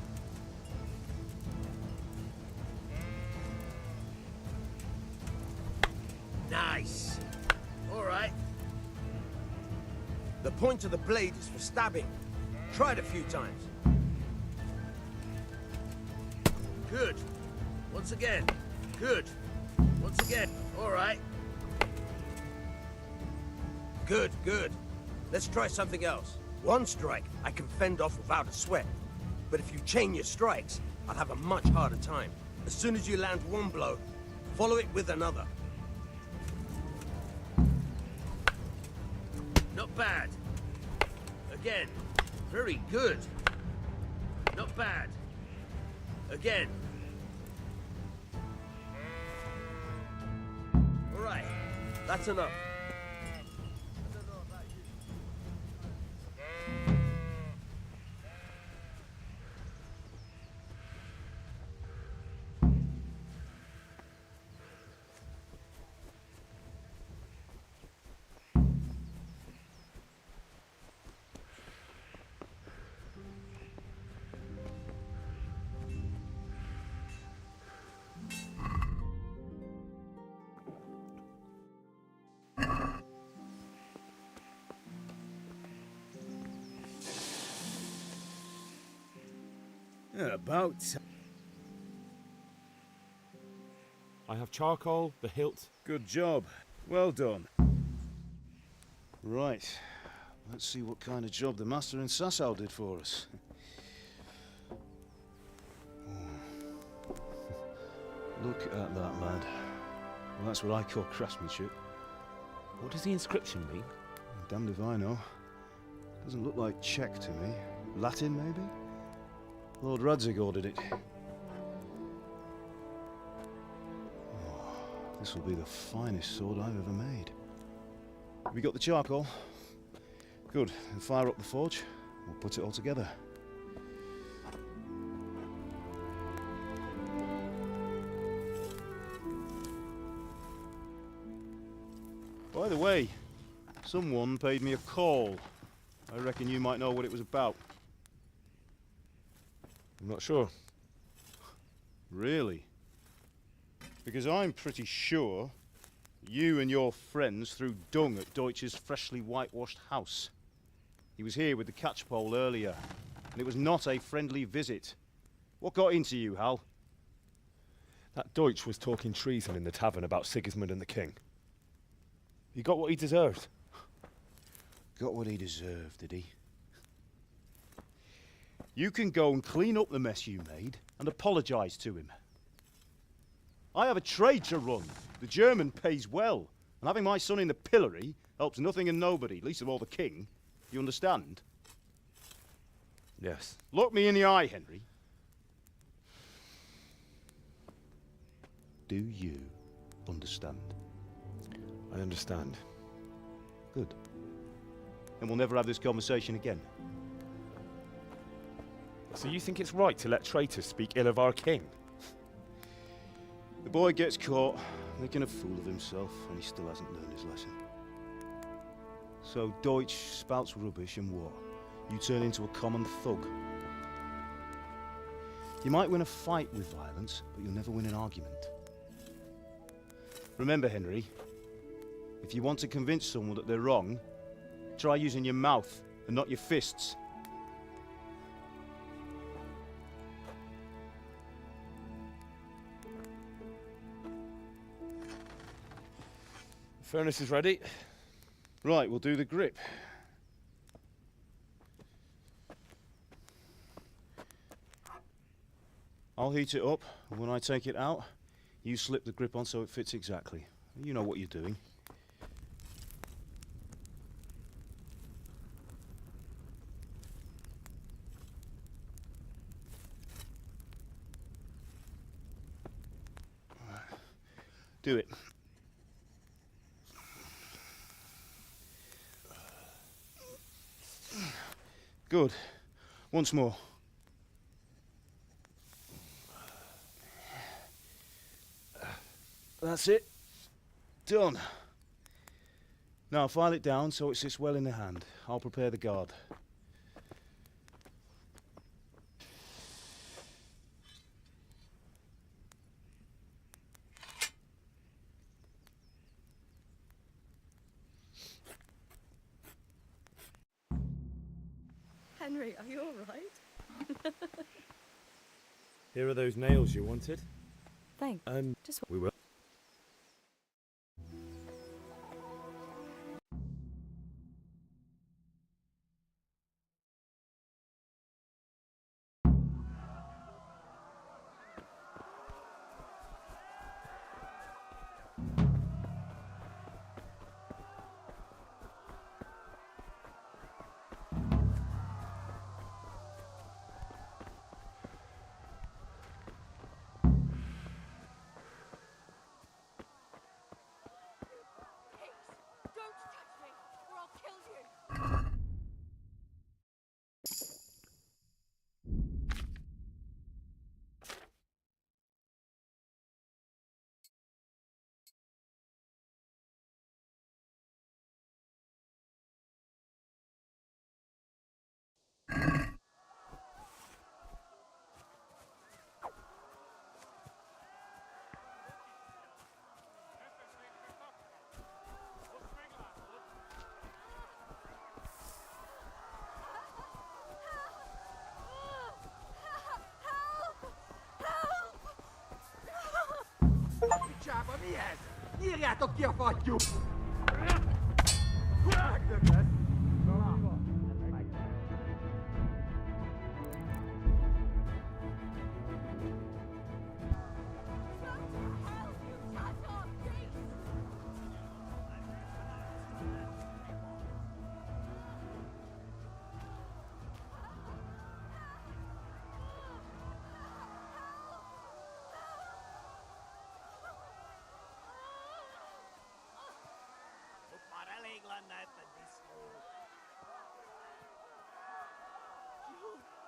Nice. All right. The point of the blade is for stabbing. Try it a few times. Good. Once again. Good. Once again. All right. Good. Let's try something else. One strike I can fend off without a sweat. But if you chain your strikes, I'll have a much harder time. As soon as you land one blow, follow it with another. Not bad. Again. Very good. Not bad. Again. All right. That's enough. About. I have charcoal, the hilt. Good job. Well done. Right. Let's see what kind of job the master in Sasau did for us. Look at that, lad. Well, that's what I call craftsmanship. What does the inscription mean? Damned if I know. Doesn't look like Czech to me. Latin, maybe? Lord Radzig ordered it. Oh, this will be the finest sword I've ever made. Have you got the charcoal? Good. Then fire up the forge. We'll put it all together. By the way, someone paid me a call. I reckon you might know what it was about. I'm not sure. Really? Because I'm pretty sure you and your friends threw dung at Deutsch's freshly whitewashed house. He was here with the catchpole earlier, and it was not a friendly visit. What got into you, Hal? That Deutsch was talking treason in the tavern about Sigismund and the king. He got what he deserved. Got what he deserved, did he? You can go and clean up the mess you made and apologise to him. I have a trade to run. The German pays well, and having my son in the pillory helps nothing and nobody, least of all the king. You understand? Yes. Look me in the eye, Henry. Do you understand? I understand. Good. Then we'll never have this conversation again. So you think it's right to let traitors speak ill of our king? The boy gets caught, making a fool of himself, and he still hasn't learned his lesson. So Deutsch spouts rubbish, and what? You turn into a common thug. You might win a fight with violence, but you'll never win an argument. Remember, Henry, if you want to convince someone that they're wrong, try using your mouth and not your fists. Furnace is ready. Right, we'll do the grip. I'll heat it up, and when I take it out, you slip the grip on so it fits exactly. You know what you're doing. Do it. Good. Once more. That's it. Done. Now file it down so it sits well in the hand. I'll prepare the guard. Henry, are you all right? Here are those nails you wanted. Thanks. Just we will.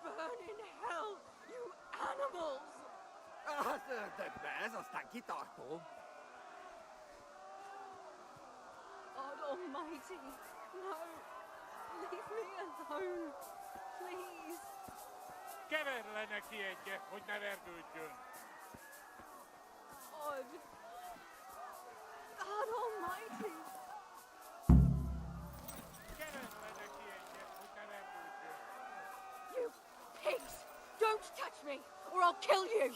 Burn in hell, you animals! Szörtök be, ez aztán kitartó. God Almighty, no! Leave me alone, please! Keverle neki egyet, hogy ne verdődjön! God Almighty! Keverle neki egyet, hogy ne verdődjön! You pigs! Don't touch me, or I'll kill you!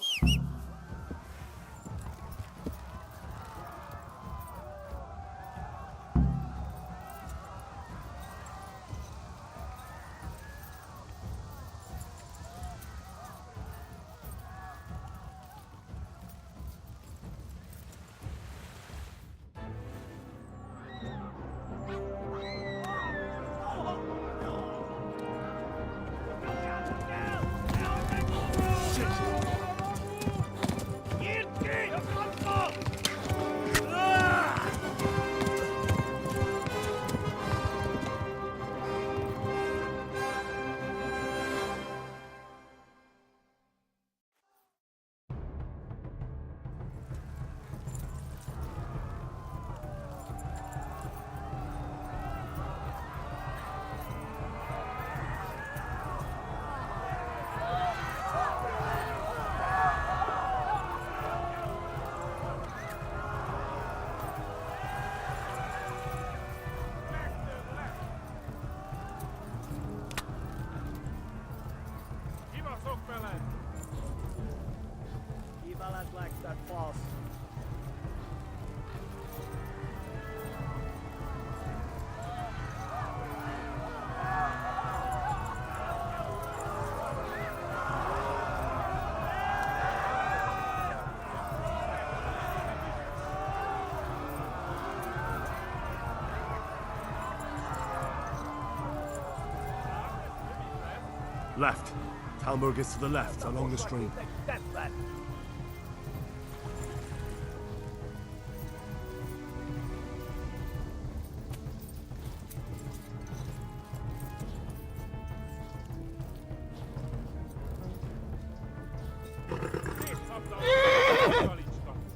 Left. Talmberg is to the left, along the stream.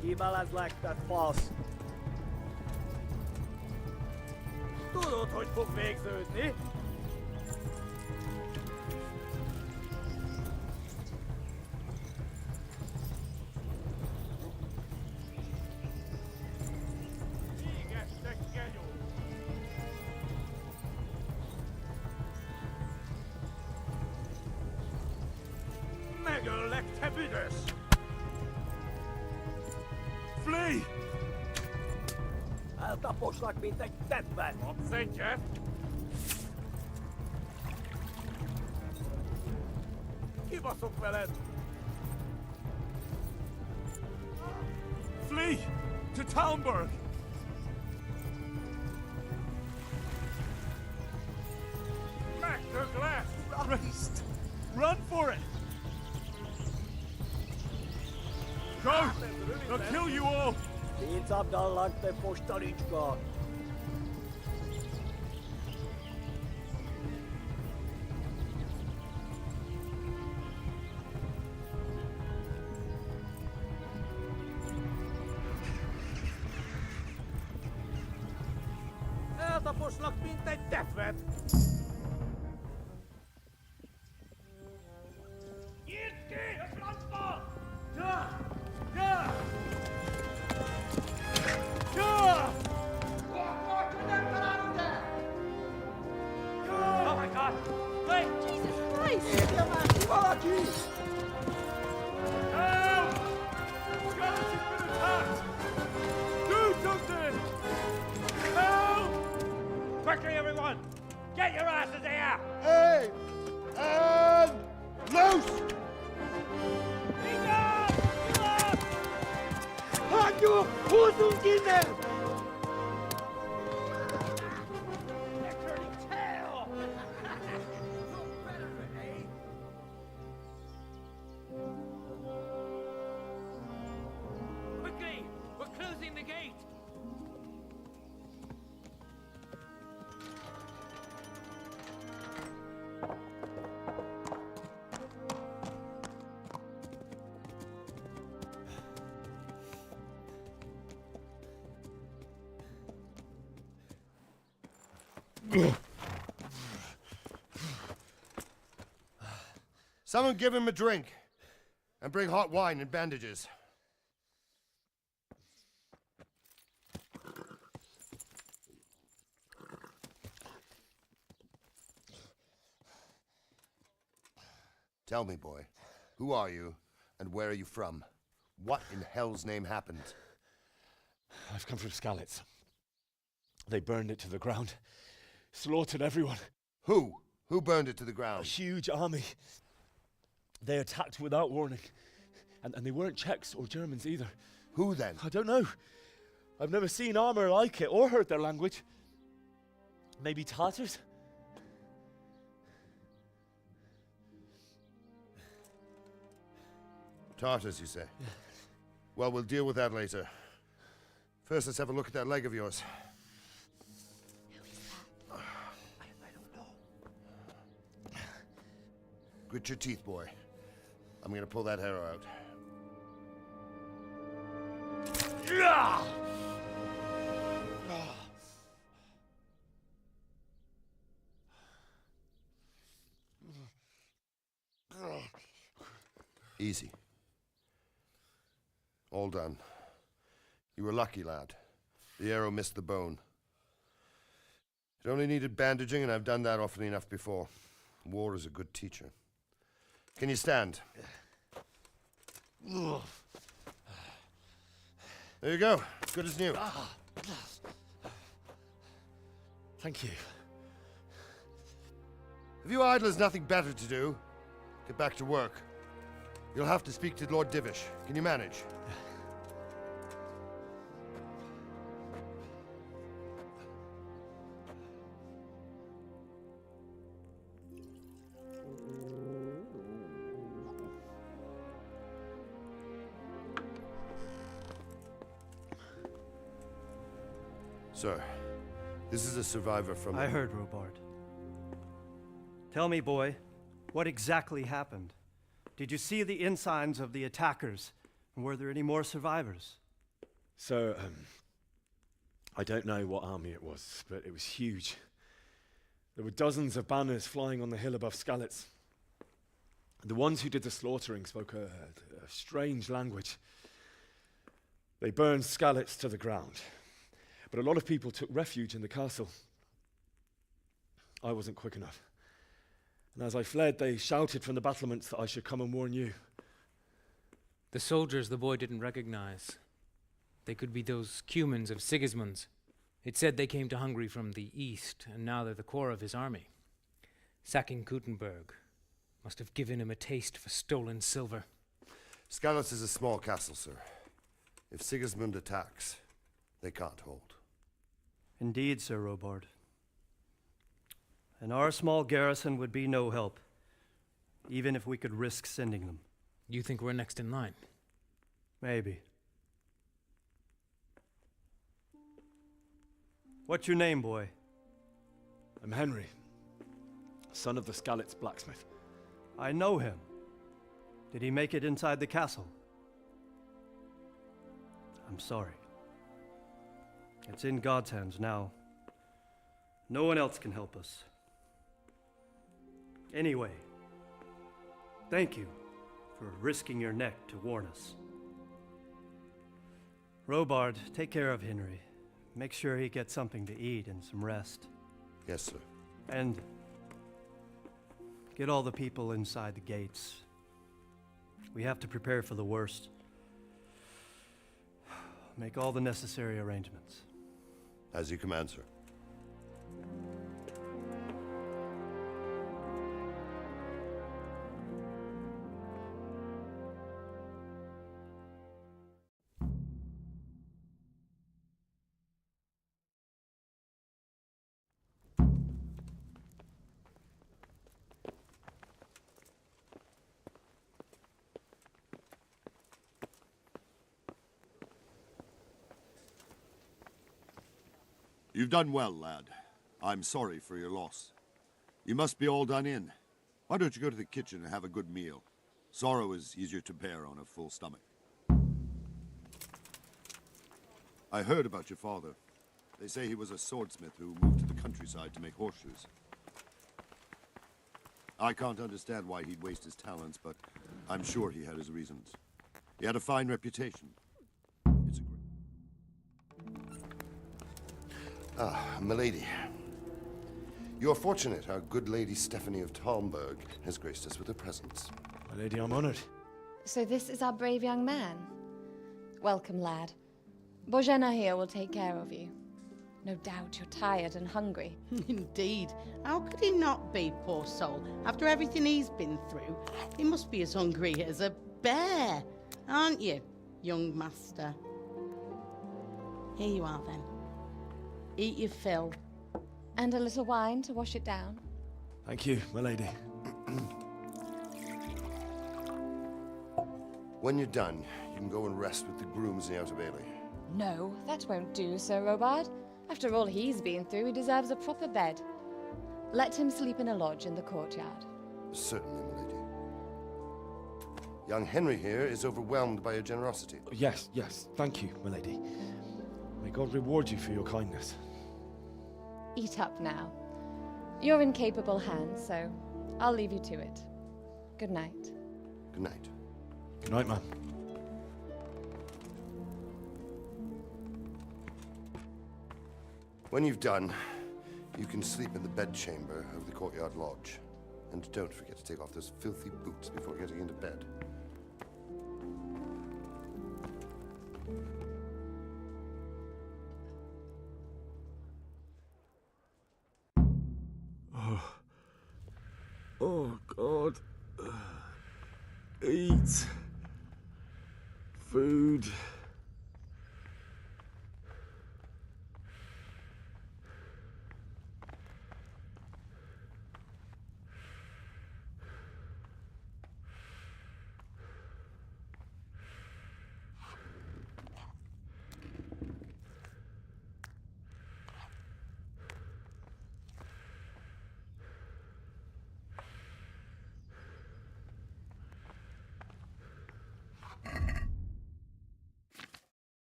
Kiválaszlák, tehát fasz. Tudod, hogy fog végződni? Égestek, genyó! Megöllek, te büdös! Flee! Eltaposlak, mint egy tetven. Kapsz egyet? Kibaszok veled! Flee! To Talmberg! Megdöglek! Christ! Run for it! Go! They'll kill you all! Nincs abdallak, te postalicska! Eltaposlak, mint egy tetvet! Nyitd ki a francba! Ja! Ja! Ja! Oh my God! Wait! Jesus Christ! Érje már ki valaki! Help! Skeleton's been attacked! Do something! Help! Quickly, everyone! Get your asses here! Hey! And loose! Hagyjuk! Húzzunk innen! Quickly! We're closing the gate! Someone give him a drink. And bring hot wine and bandages. Tell me, boy, who are you and where are you from? What in hell's name happened? I've come from Skalitz. They burned it to the ground. Slaughtered everyone. Who? Who burned it to the A ground? huge army. They attacked without warning. And they weren't Czechs or Germans either. Who then? I don't know. I've never seen armor like it or heard their language. Maybe Tatars? Tartars, you say? Well, we'll deal with that later. First, let's have a look at that leg of yours. Grit your teeth, boy. I'm gonna pull that arrow out. Easy. All done. You were lucky, lad. The arrow missed the bone. It only needed bandaging, and I've done that often enough before. War is a good teacher. Can you stand? There you go. Good as new. Thank you. Have you idlers nothing better to do? Get back to work. You'll have to speak to Lord Divish. Can you manage? Sir, this is a survivor from... I heard, Robard. Tell me, boy, what exactly happened? Did you see the ensigns of the attackers? And were there any more survivors? So, I don't know what army it was, but it was huge. There were dozens of banners flying on the hill above Skalitz. The ones who did the slaughtering spoke a strange language. They burned Skalitz to the ground, but a lot of people took refuge in the castle. I wasn't quick enough. And as I fled, they shouted from the battlements that I should come and warn you. The soldiers the boy didn't recognize. They could be those Cumans of Sigismund's. It said they came to Hungary from the east, and now they're the core of his army. Sacking Gutenberg must have given him a taste for stolen silver. Skalitz is a small castle, sir. If Sigismund attacks, they can't hold. Indeed, Sir Robard. And our small garrison would be no help, even if we could risk sending them. You think we're next in line? Maybe. What's your name, boy? I'm Henry, son of the Skalitz blacksmith. I know him. Did he make it inside the castle? I'm sorry. It's in God's hands now. No one else can help us. Anyway, thank you for risking your neck to warn us. Robard, take care of Henry. Make sure he gets something to eat and some rest. Yes, sir. And get all the people inside the gates. We have to prepare for the worst. Make all the necessary arrangements. As you command, sir. You've done well, lad. I'm sorry for your loss. You must be all done in. Why don't you go to the kitchen and have a good meal? Sorrow is easier to bear on a full stomach. I heard about your father. They say he was a swordsmith who moved to the countryside to make horseshoes. I can't understand why he'd waste his talents, but I'm sure he had his reasons. He had a fine reputation. Ah, milady. You are fortunate our good lady Stephanie of Talmberg has graced us with her presence. My lady, I'm honored. So this is our brave young man. Welcome, lad. Bozhena here will take care of you. No doubt you're tired and hungry. Indeed. How could he not be, poor soul? After everything he's been through, he must be as hungry as a bear, aren't you, young master? Here you are, then. Eat your fill. And a little wine to wash it down. Thank you, my lady. When you're done, you can go and rest with the grooms in the outer bailey. No, that won't do, Sir Robard. After all he's been through, he deserves a proper bed. Let him sleep in a lodge in the courtyard. Certainly, my lady. Young Henry here is overwhelmed by your generosity. Yes, yes, thank you, my lady. May God reward you for your kindness. Eat up now. You're in capable hands, so I'll leave you to it. Good night. Good night. Good night, ma'am. When you've done, you can sleep in the bedchamber of the courtyard lodge. And don't forget to take off those filthy boots before getting into bed. Oh, God. Eat. Food.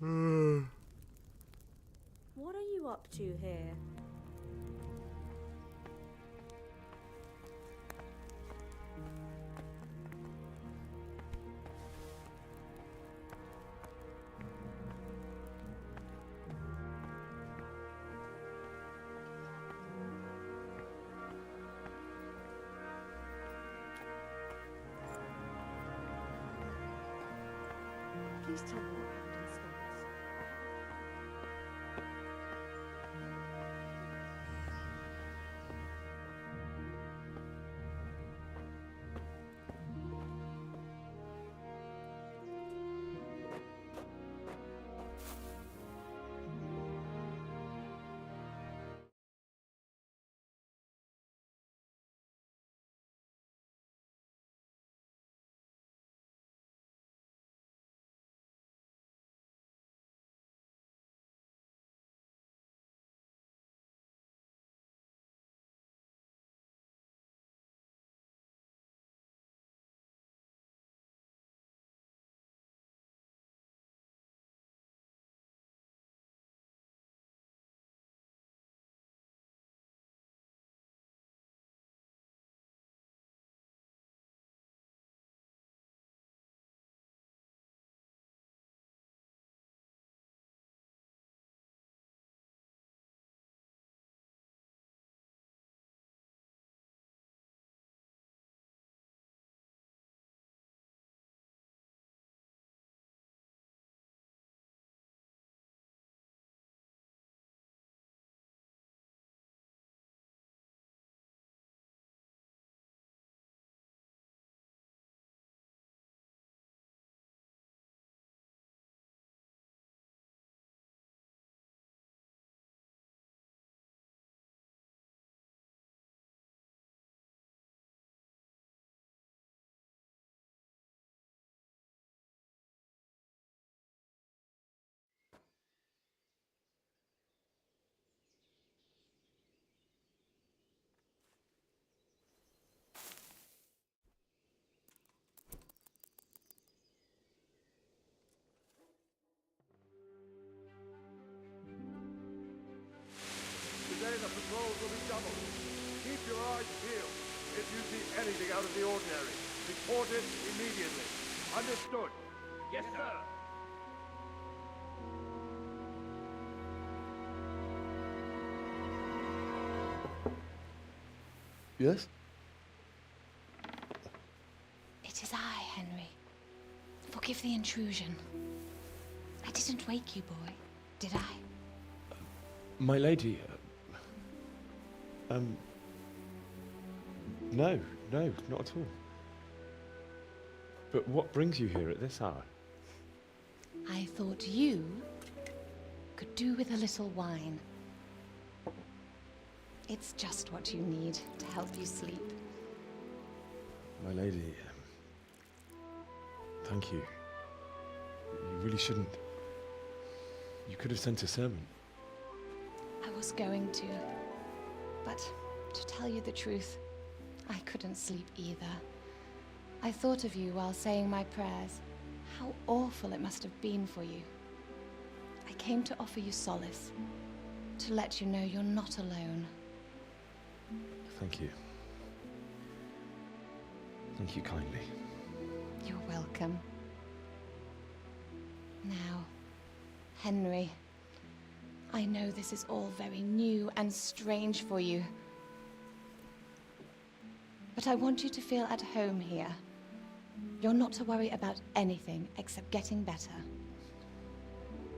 What are you up to here? Please tell me what happened in Scotland. Today the patrols will be doubled. Keep your eyes peeled. If you see anything out of the ordinary, report it immediately. Understood? Yes, sir. Yes? It is I, Henry. Forgive the intrusion. I didn't wake you, boy, did I? My lady, no, not at all. But what brings you here at this hour? I thought you could do with a little wine. It's just what you need to help you sleep. My lady, thank you. You really shouldn't. You could have sent a servant. I was going to, but to tell you the truth, I couldn't sleep either. I thought of you while saying my prayers. How awful it must have been for you. I came to offer you solace, to let you know you're not alone. Thank you. Thank you kindly. You're welcome. Now, Henry, I know this is all very new and strange for you, but I want you to feel at home here. You're not to worry about anything except getting better.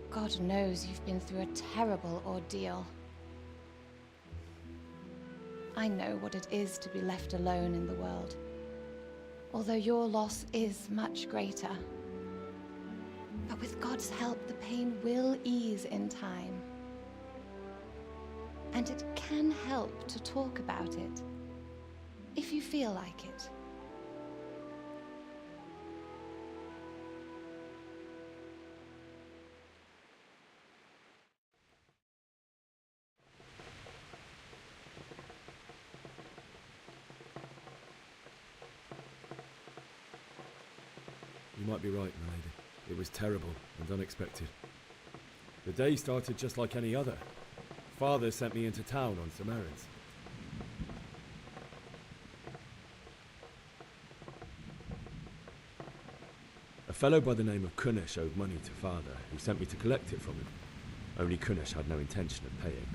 God knows you've been through a terrible ordeal. I know what it is to be left alone in the world, although your loss is much greater. But with God's help, the pain will ease in time. And it can help to talk about it, if you feel like it. You might be right, my lady. It was terrible and unexpected. The day started just like any other. Father sent me into town on some errands. A fellow by the name of Kunesh owed money to Father, who sent me to collect it from him. Only Kunesh had no intention of paying.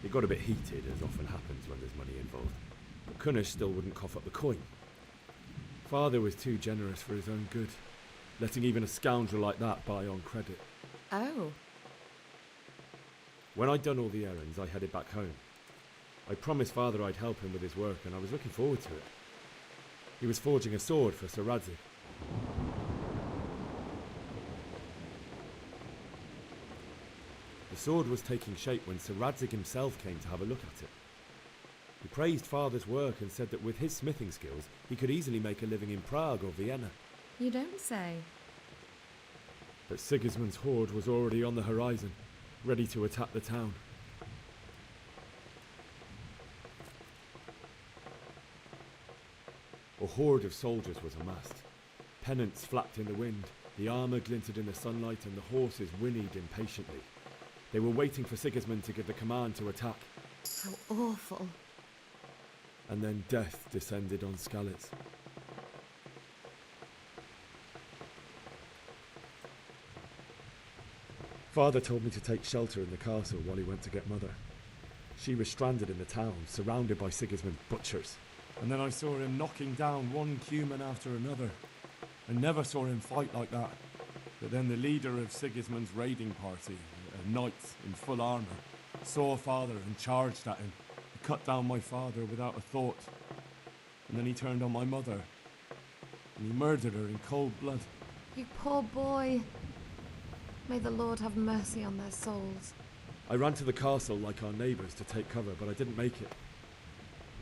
It got a bit heated, as often happens when there's money involved, but Kunesh still wouldn't cough up the coin. Father was too generous for his own good, letting even a scoundrel like that buy on credit. Oh. When I'd done all the errands, I headed back home. I promised Father I'd help him with his work, and I was looking forward to it. He was forging a sword for Sir Radzig. The sword was taking shape when Sir Radzig himself came to have a look at it. He praised Father's work and said that with his smithing skills, he could easily make a living in Prague or Vienna. You don't say. But Sigismund's horde was already on the horizon, ready to attack the town. A horde of soldiers was amassed. Pennants flapped in the wind, the armour glinted in the sunlight, and the horses whinnied impatiently. They were waiting for Sigismund to give the command to attack. How awful. And then death descended on Skalitz. Father told me to take shelter in the castle while he went to get Mother. She was stranded in the town, surrounded by Sigismund's butchers. And then I saw him knocking down one Cuman after another. I never saw him fight like that. But then the leader of Sigismund's raiding party, a knight in full armour, saw Father and charged at him. He cut down my father without a thought. And then he turned on my mother. And he murdered her in cold blood. You poor boy. May the Lord have mercy on their souls. I ran to the castle like our neighbours to take cover, but I didn't make it.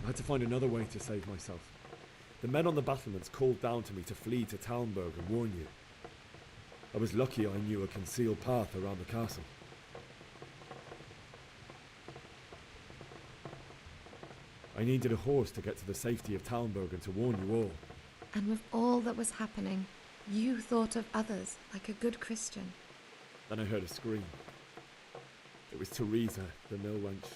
I had to find another way to save myself. The men on the battlements called down to me to flee to Talmberg and warn you. I was lucky I knew a concealed path around the castle. I needed a horse to get to the safety of Talmberg and to warn you all. And with all that was happening, you thought of others like a good Christian. Then I heard a scream. It was Teresa, the mill wench.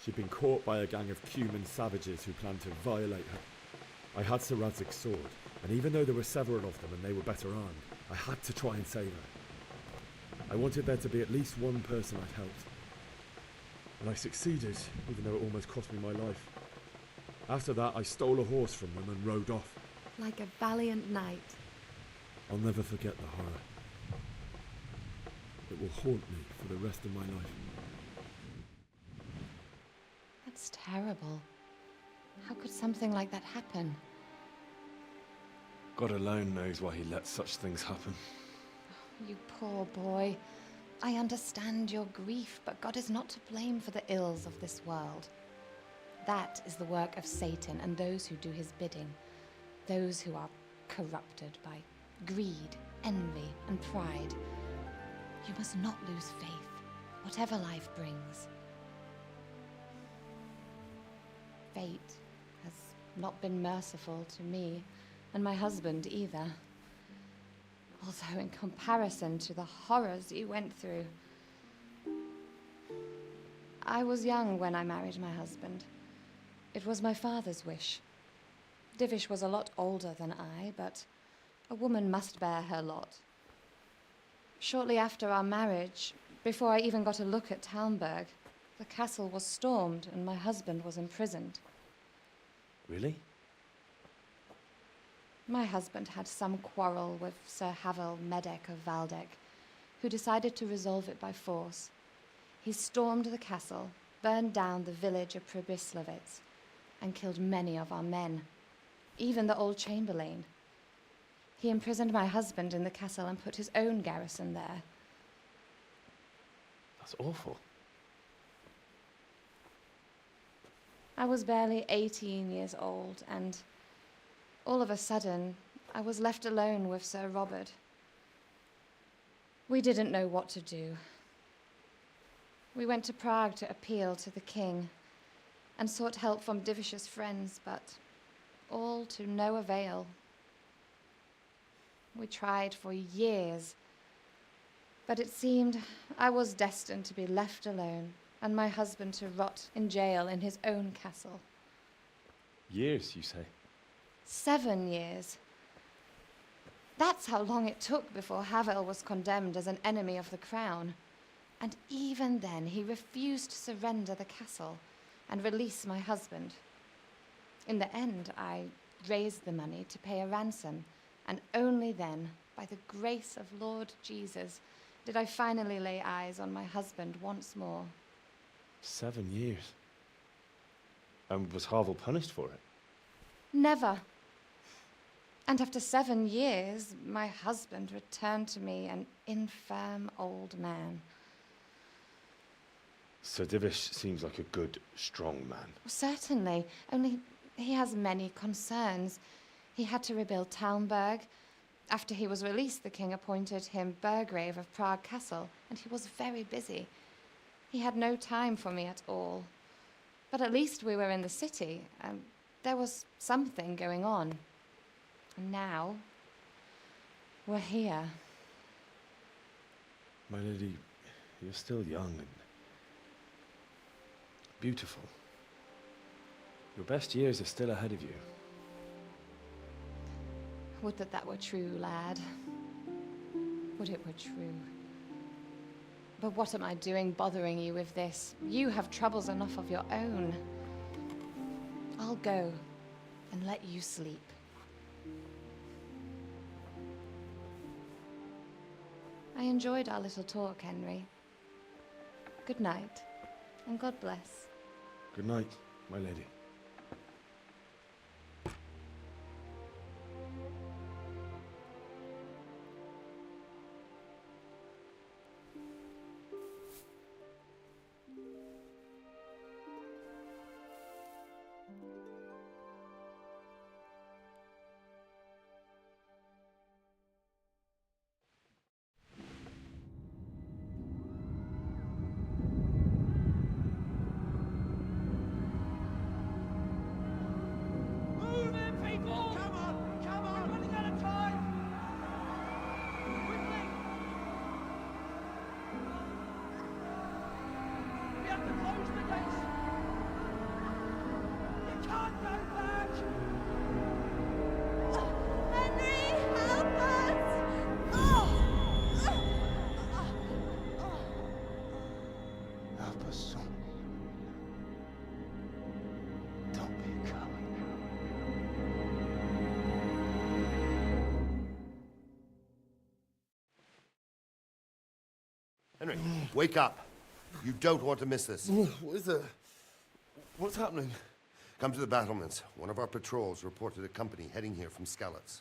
She'd been caught by a gang of Cuman savages who planned to violate her. I had Sir Radzig's sword, and even though there were several of them and they were better armed, I had to try and save her. I wanted there to be at least one person I'd helped. And I succeeded, even though it almost cost me my life. After that, I stole a horse from them and rode off. Like a valiant knight. I'll never forget the horror. It will haunt me for the rest of my life. That's terrible. How could something like that happen? God alone knows why he lets such things happen. You poor boy. I understand your grief, but God is not to blame for the ills of this world. That is the work of Satan and those who do his bidding. Those who are corrupted by greed, envy, and pride. You must not lose faith, whatever life brings. Fate has not been merciful to me, and my husband either. Although in comparison to the horrors you went through. I was young when I married my husband. It was my father's wish. Divish was a lot older than I, but a woman must bear her lot. Shortly after our marriage, before I even got a look at Talmberg, the castle was stormed and my husband was imprisoned. Really? My husband had some quarrel with Sir Havel Medek of Valdek, who decided to resolve it by force. He stormed the castle, burned down the village of Pribyslavitz, and killed many of our men, even the old chamberlain. He imprisoned my husband in the castle and put his own garrison there. That's awful. I was barely 18 years old, and all of a sudden, I was left alone with Sir Robert. We didn't know what to do. We went to Prague to appeal to the king and sought help from Divish's friends, but all to no avail. We tried for years. But it seemed I was destined to be left alone, and my husband to rot in jail in his own castle. Years, you say? 7 years. That's how long it took before Havel was condemned as an enemy of the crown. And even then, he refused to surrender the castle and release my husband. In the end, I raised the money to pay a ransom, and only then, by the grace of Lord Jesus, did I finally lay eyes on my husband once more. 7 years. And was Havel punished for it? Never. And after 7 years, my husband returned to me an infirm old man. Sir Divish seems like a good, strong man. Certainly, only he has many concerns. He had to rebuild Talmberg. After he was released, the king appointed him Burgrave of Prague Castle, and he was very busy. He had no time for me at all. But at least we were in the city, and there was something going on. And now, we're here. My lady, you're still young and beautiful. Your best years are still ahead of you. Would that that were true, lad. Would it were true. But what am I doing bothering you with this? You have troubles enough of your own. I'll go and let you sleep. I enjoyed our little talk, Henry. Good night, and God bless. Good night, my lady. Henry, wake up. You don't want to miss this. What is it? What's happening? Come to the battlements. One of our patrols reported a company heading here from Skalitz.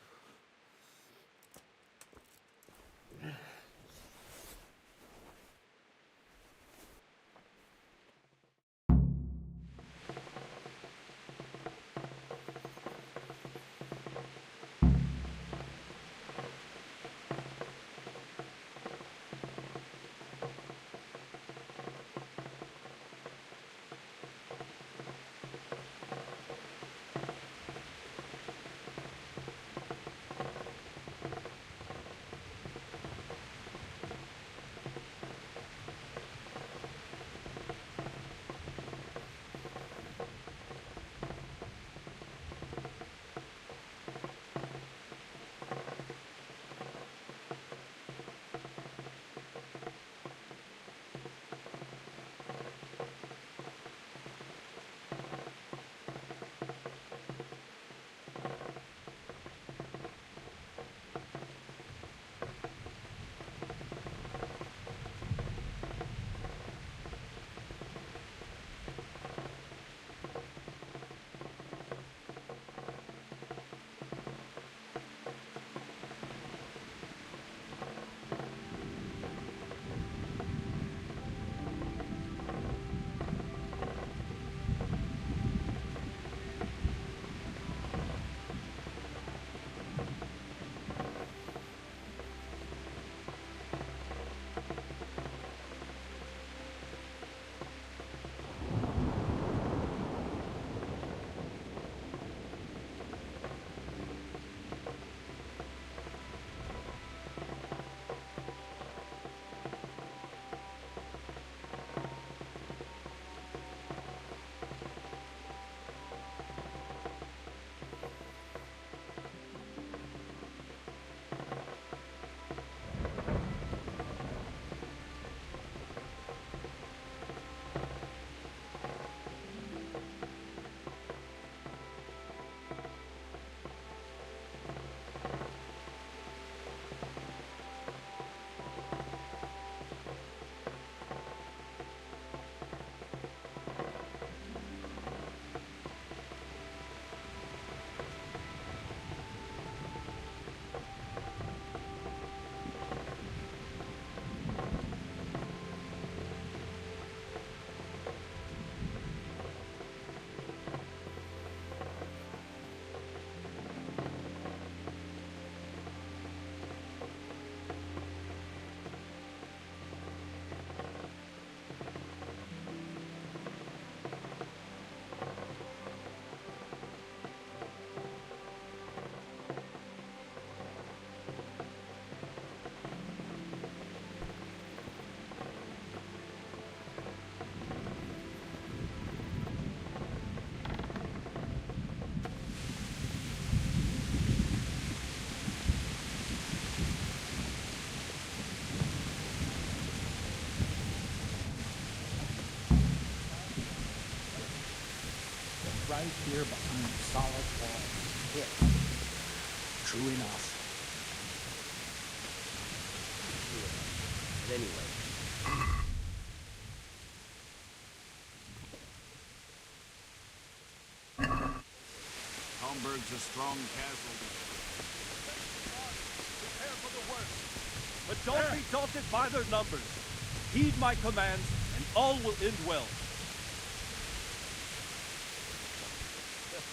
right here behind the solid wall. It. True enough. But anyway. Homburg's a strong casualty. Prepare for the worst. But don't be daunted by their numbers. Heed my commands, and all will end well.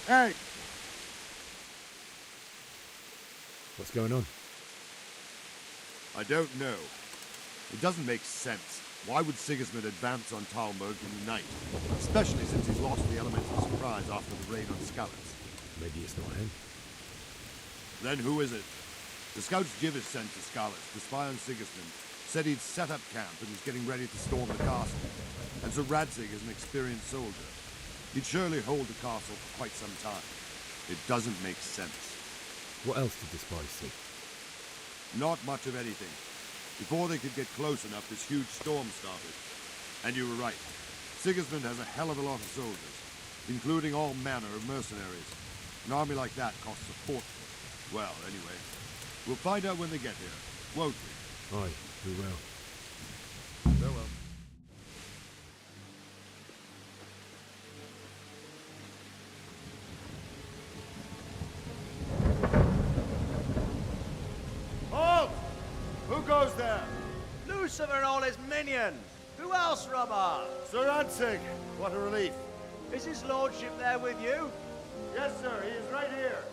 Hey! What's going on? I don't know. It doesn't make sense. Why would Sigismund advance on Talmberg in the night? Especially since he's lost the element of surprise after the raid on Skalitz. Maybe it's not him. Then who is it? The scouts Jivis sent to Skalitz to spy on Sigismund said he'd set up camp and was getting ready to storm the castle. And Sir Radzig is an experienced soldier. He'd surely hold the castle for quite some time. It doesn't make sense. What else did the spies see? Not much of anything. Before they could get close enough, this huge storm started. And you were right. Sigismund has a hell of a lot of soldiers, including all manner of mercenaries. An army like that costs a fortune. Well, anyway, we'll find out when they get here, won't we? Aye, we will. Farewell. Halt! Who goes there? Lucifer and all his minions. Who else, Robert? Sir Radzig. What a relief. Is his lordship there with you? Yes, sir. He is right here.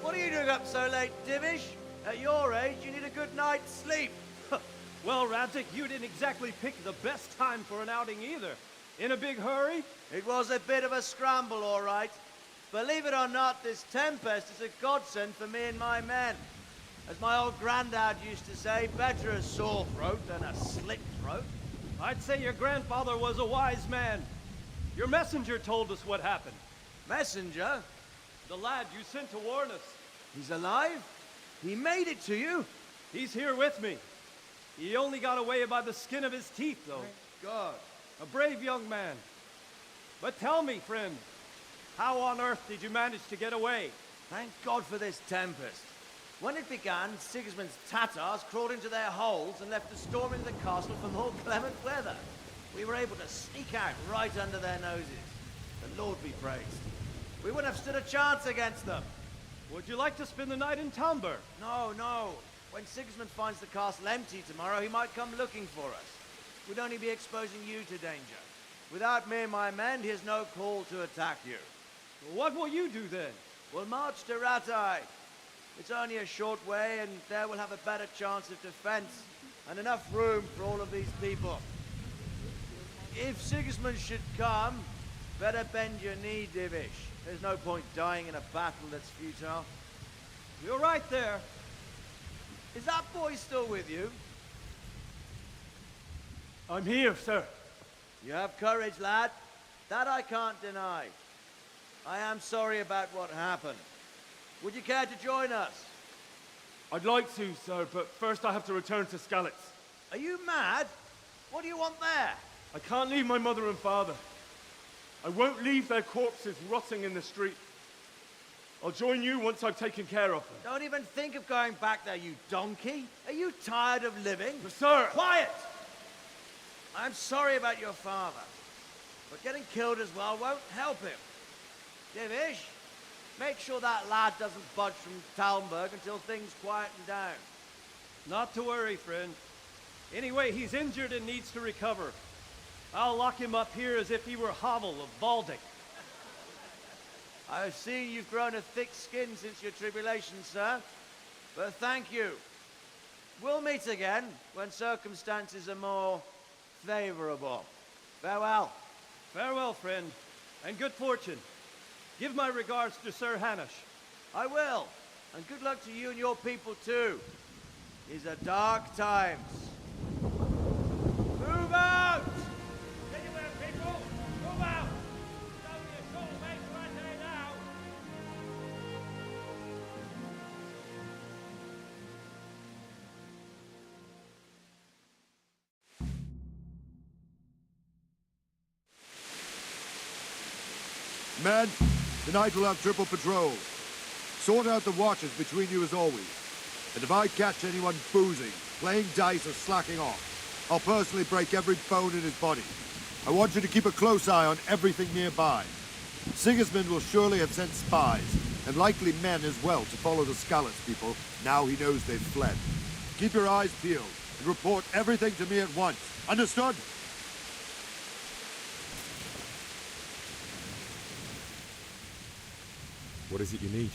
What are you doing up so late, Divish? At your age, you need a good night's sleep. Well, Radzig, you didn't exactly pick the best time for an outing either. In a big hurry? It was a bit of a scramble, all right. Believe it or not, this tempest is a godsend for me and my men. As my old granddad used to say, better a sore throat than a slit throat. I'd say your grandfather was a wise man. Your messenger told us what happened. Messenger? The lad you sent to warn us. He's alive? He made it to you? He's here with me. He only got away by the skin of his teeth, though. Thank God. A brave young man. But tell me, friend, how on earth did you manage to get away? Thank God for this tempest. When it began, Sigismund's Tatars crawled into their holes and left us storming the castle for more clement weather. We were able to sneak out right under their noses. The Lord be praised. We wouldn't have stood a chance against them. Would you like to spend the night in Talmberg? No, no. When Sigismund finds the castle empty tomorrow, he might come looking for us. We'd only be exposing you to danger. Without me and my men, he has no call to attack you. What will you do then? We'll march to Ratai. It's only a short way, and there we'll have a better chance of defense and enough room for all of these people. If Sigismund should come, better bend your knee, Divish. There's no point dying in a battle that's futile. You're right there. Is that boy still with you? I'm here, sir. You have courage, lad. That I can't deny. I am sorry about what happened. Would you care to join us? I'd like to, sir, but first I have to return to Skalitz. Are you mad? What do you want there? I can't leave my mother and father. I won't leave their corpses rotting in the street. I'll join you once I've taken care of them. Don't even think of going back there, you donkey. Are you tired of living? But sir! Quiet! I'm sorry about your father, but getting killed as well won't help him. Divish, make sure that lad doesn't budge from Talmberg until things quieten down. Not to worry, friend. Anyway, he's injured and needs to recover. I'll lock him up here as if he were Havel of Baldic. I've seen you've grown a thick skin since your tribulation, sir. But thank you. We'll meet again when circumstances are more favorable. Farewell. Farewell, friend, and good fortune. Give my regards to Sir Hanush. I will. And good luck to you and your people, too. These are dark times. Move out! Anywhere, people! Move out! It's only a short way to Ratai now! Men, tonight we'll have triple patrol. Sort out the watches between you as always. And if I catch anyone boozing, playing dice or slacking off, I'll personally break every bone in his body. I want you to keep a close eye on everything nearby. Sigismund will surely have sent spies, and likely men as well, to follow the Skalitz people, now he knows they've fled. Keep your eyes peeled, and report everything to me at once. Understood? What is it you need?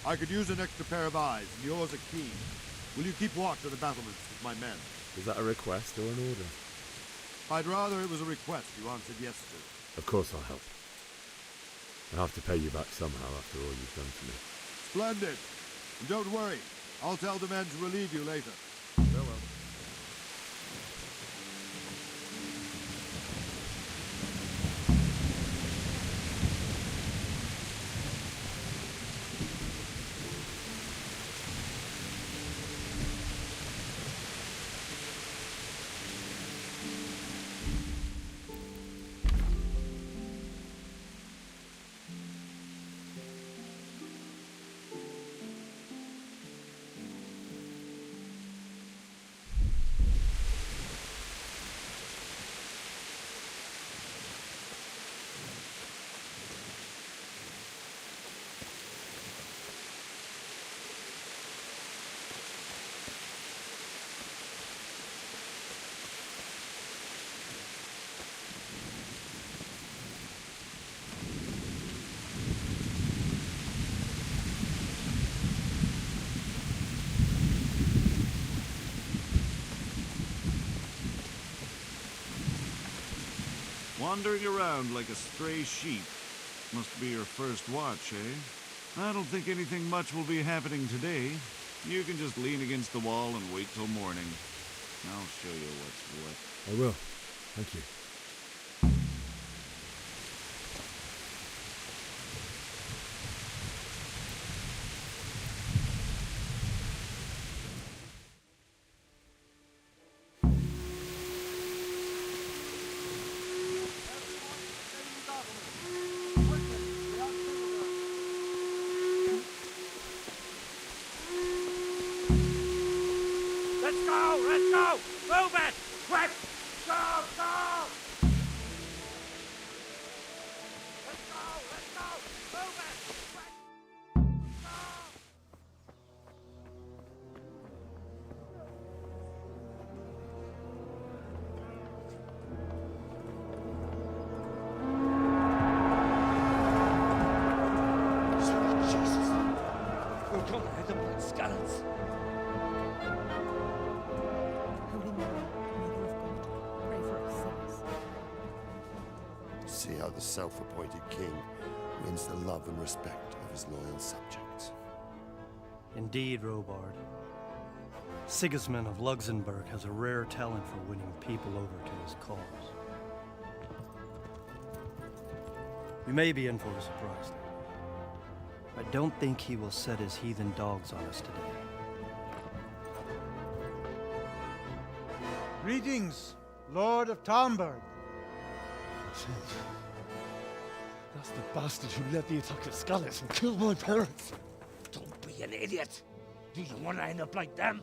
I could use an extra pair of eyes, and yours are keen. Will you keep watch of the battlements with my men? Is that a request or an order? I'd rather it was a request you answered yes to. Of course I'll help. I'll have to pay you back somehow after all you've done for me. Splendid. And don't worry, I'll tell the men to relieve you later. Farewell. Wandering around like a stray sheep. Must be your first watch, eh? I don't think anything much will be happening today. You can just lean against the wall and wait till morning. I'll show you what's what. I will. Thank you. Let's go! Let's go! Move it! Quick! Go! Go! Let's go! Let's go! Move it! Quick! Sweet Jesus! We're gonna hit them like Skalitz. Holy Mary, Mother of God, pray for us sinners. See how the self-appointed king wins the love and respect of his loyal subjects. Indeed, Robard. Sigismund of Luxembourg has a rare talent for winning people over to his cause. We may be in for a surprise, though. I don't think he will set his heathen dogs on us today. Greetings, Lord of Talmberg. That's the bastard who led the attack at Skalitz and killed my parents. Don't be an idiot! Do you want to end up like them?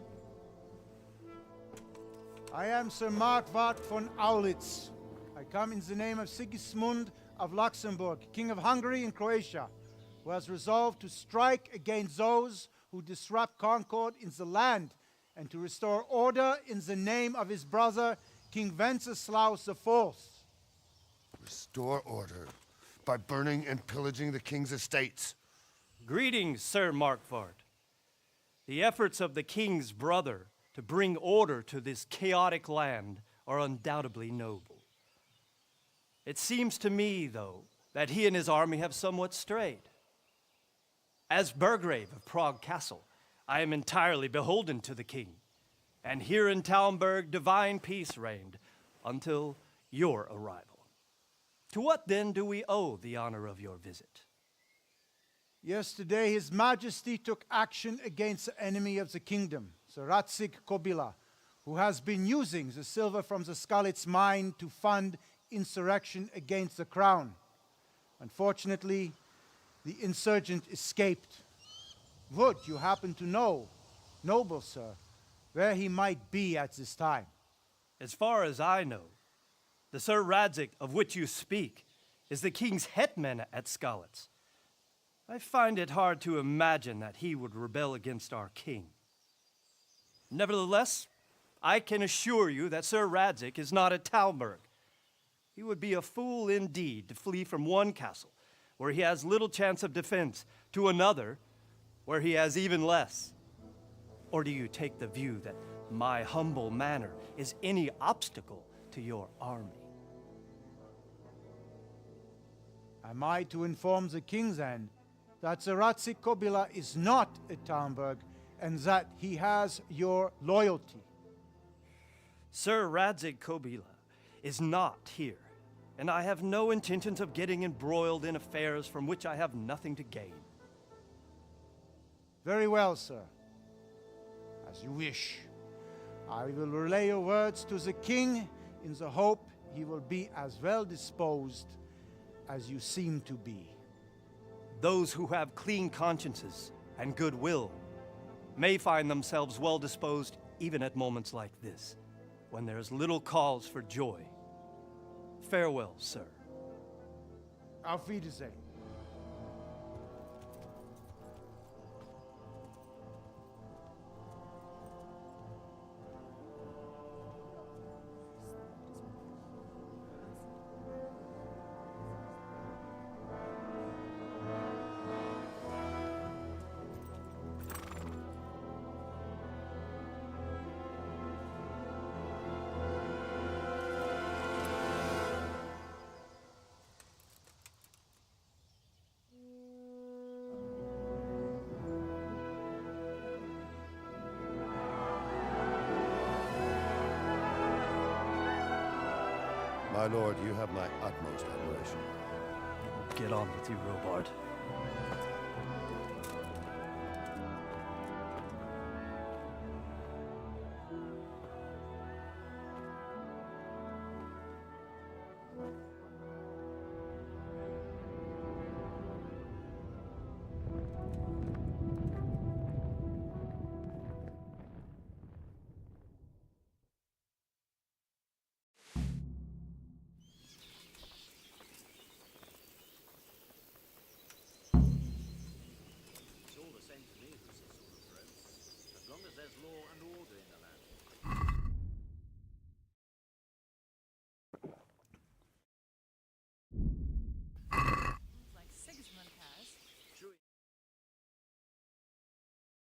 I am Sir Markwart von Aulitz. I come in the name of Sigismund of Luxembourg, King of Hungary and Croatia, who has resolved to strike against those who disrupt concord in the land and to restore order in the name of his brother, King Wenceslaus IV. Restore order by burning and pillaging the king's estates. Greetings, Sir Markwart. The efforts of the king's brother to bring order to this chaotic land are undoubtedly noble. It seems to me, though, that he and his army have somewhat strayed. As Burgrave of Prague Castle, I am entirely beholden to the king, and here in Talmberg divine peace reigned until your arrival. To what then do we owe the honor of your visit? Yesterday, His Majesty took action against the enemy of the kingdom, Sir Ratsig Kobila, who has been using the silver from the Skalitz mine to fund insurrection against the crown. Unfortunately, the insurgent escaped. Would you happen to know, noble sir, where he might be at this time? As far as I know, the Sir Radzik of which you speak is the king's hetman at Skalitz. I find it hard to imagine that he would rebel against our king. Nevertheless, I can assure you that Sir Radzik is not at Talmberg. He would be a fool indeed to flee from one castle, where he has little chance of defense, to another, where he has even less. Or do you take the view that my humble manner is any obstacle to your army? Am I to inform the king then that Sir Radzik Kobila is not at Talmberg and that he has your loyalty? Sir Radzik Kobila is not here, and I have no intentions of getting embroiled in affairs from which I have nothing to gain. Very well, sir. As you wish. I will relay your words to the king in the hope he will be as well disposed as you seem to be. Those who have clean consciences and goodwill may find themselves well disposed even at moments like this, when there is little cause for joy. Farewell, sir. Auf Wiedersehen. My lord, you have my utmost admiration. Get on with you, Robard.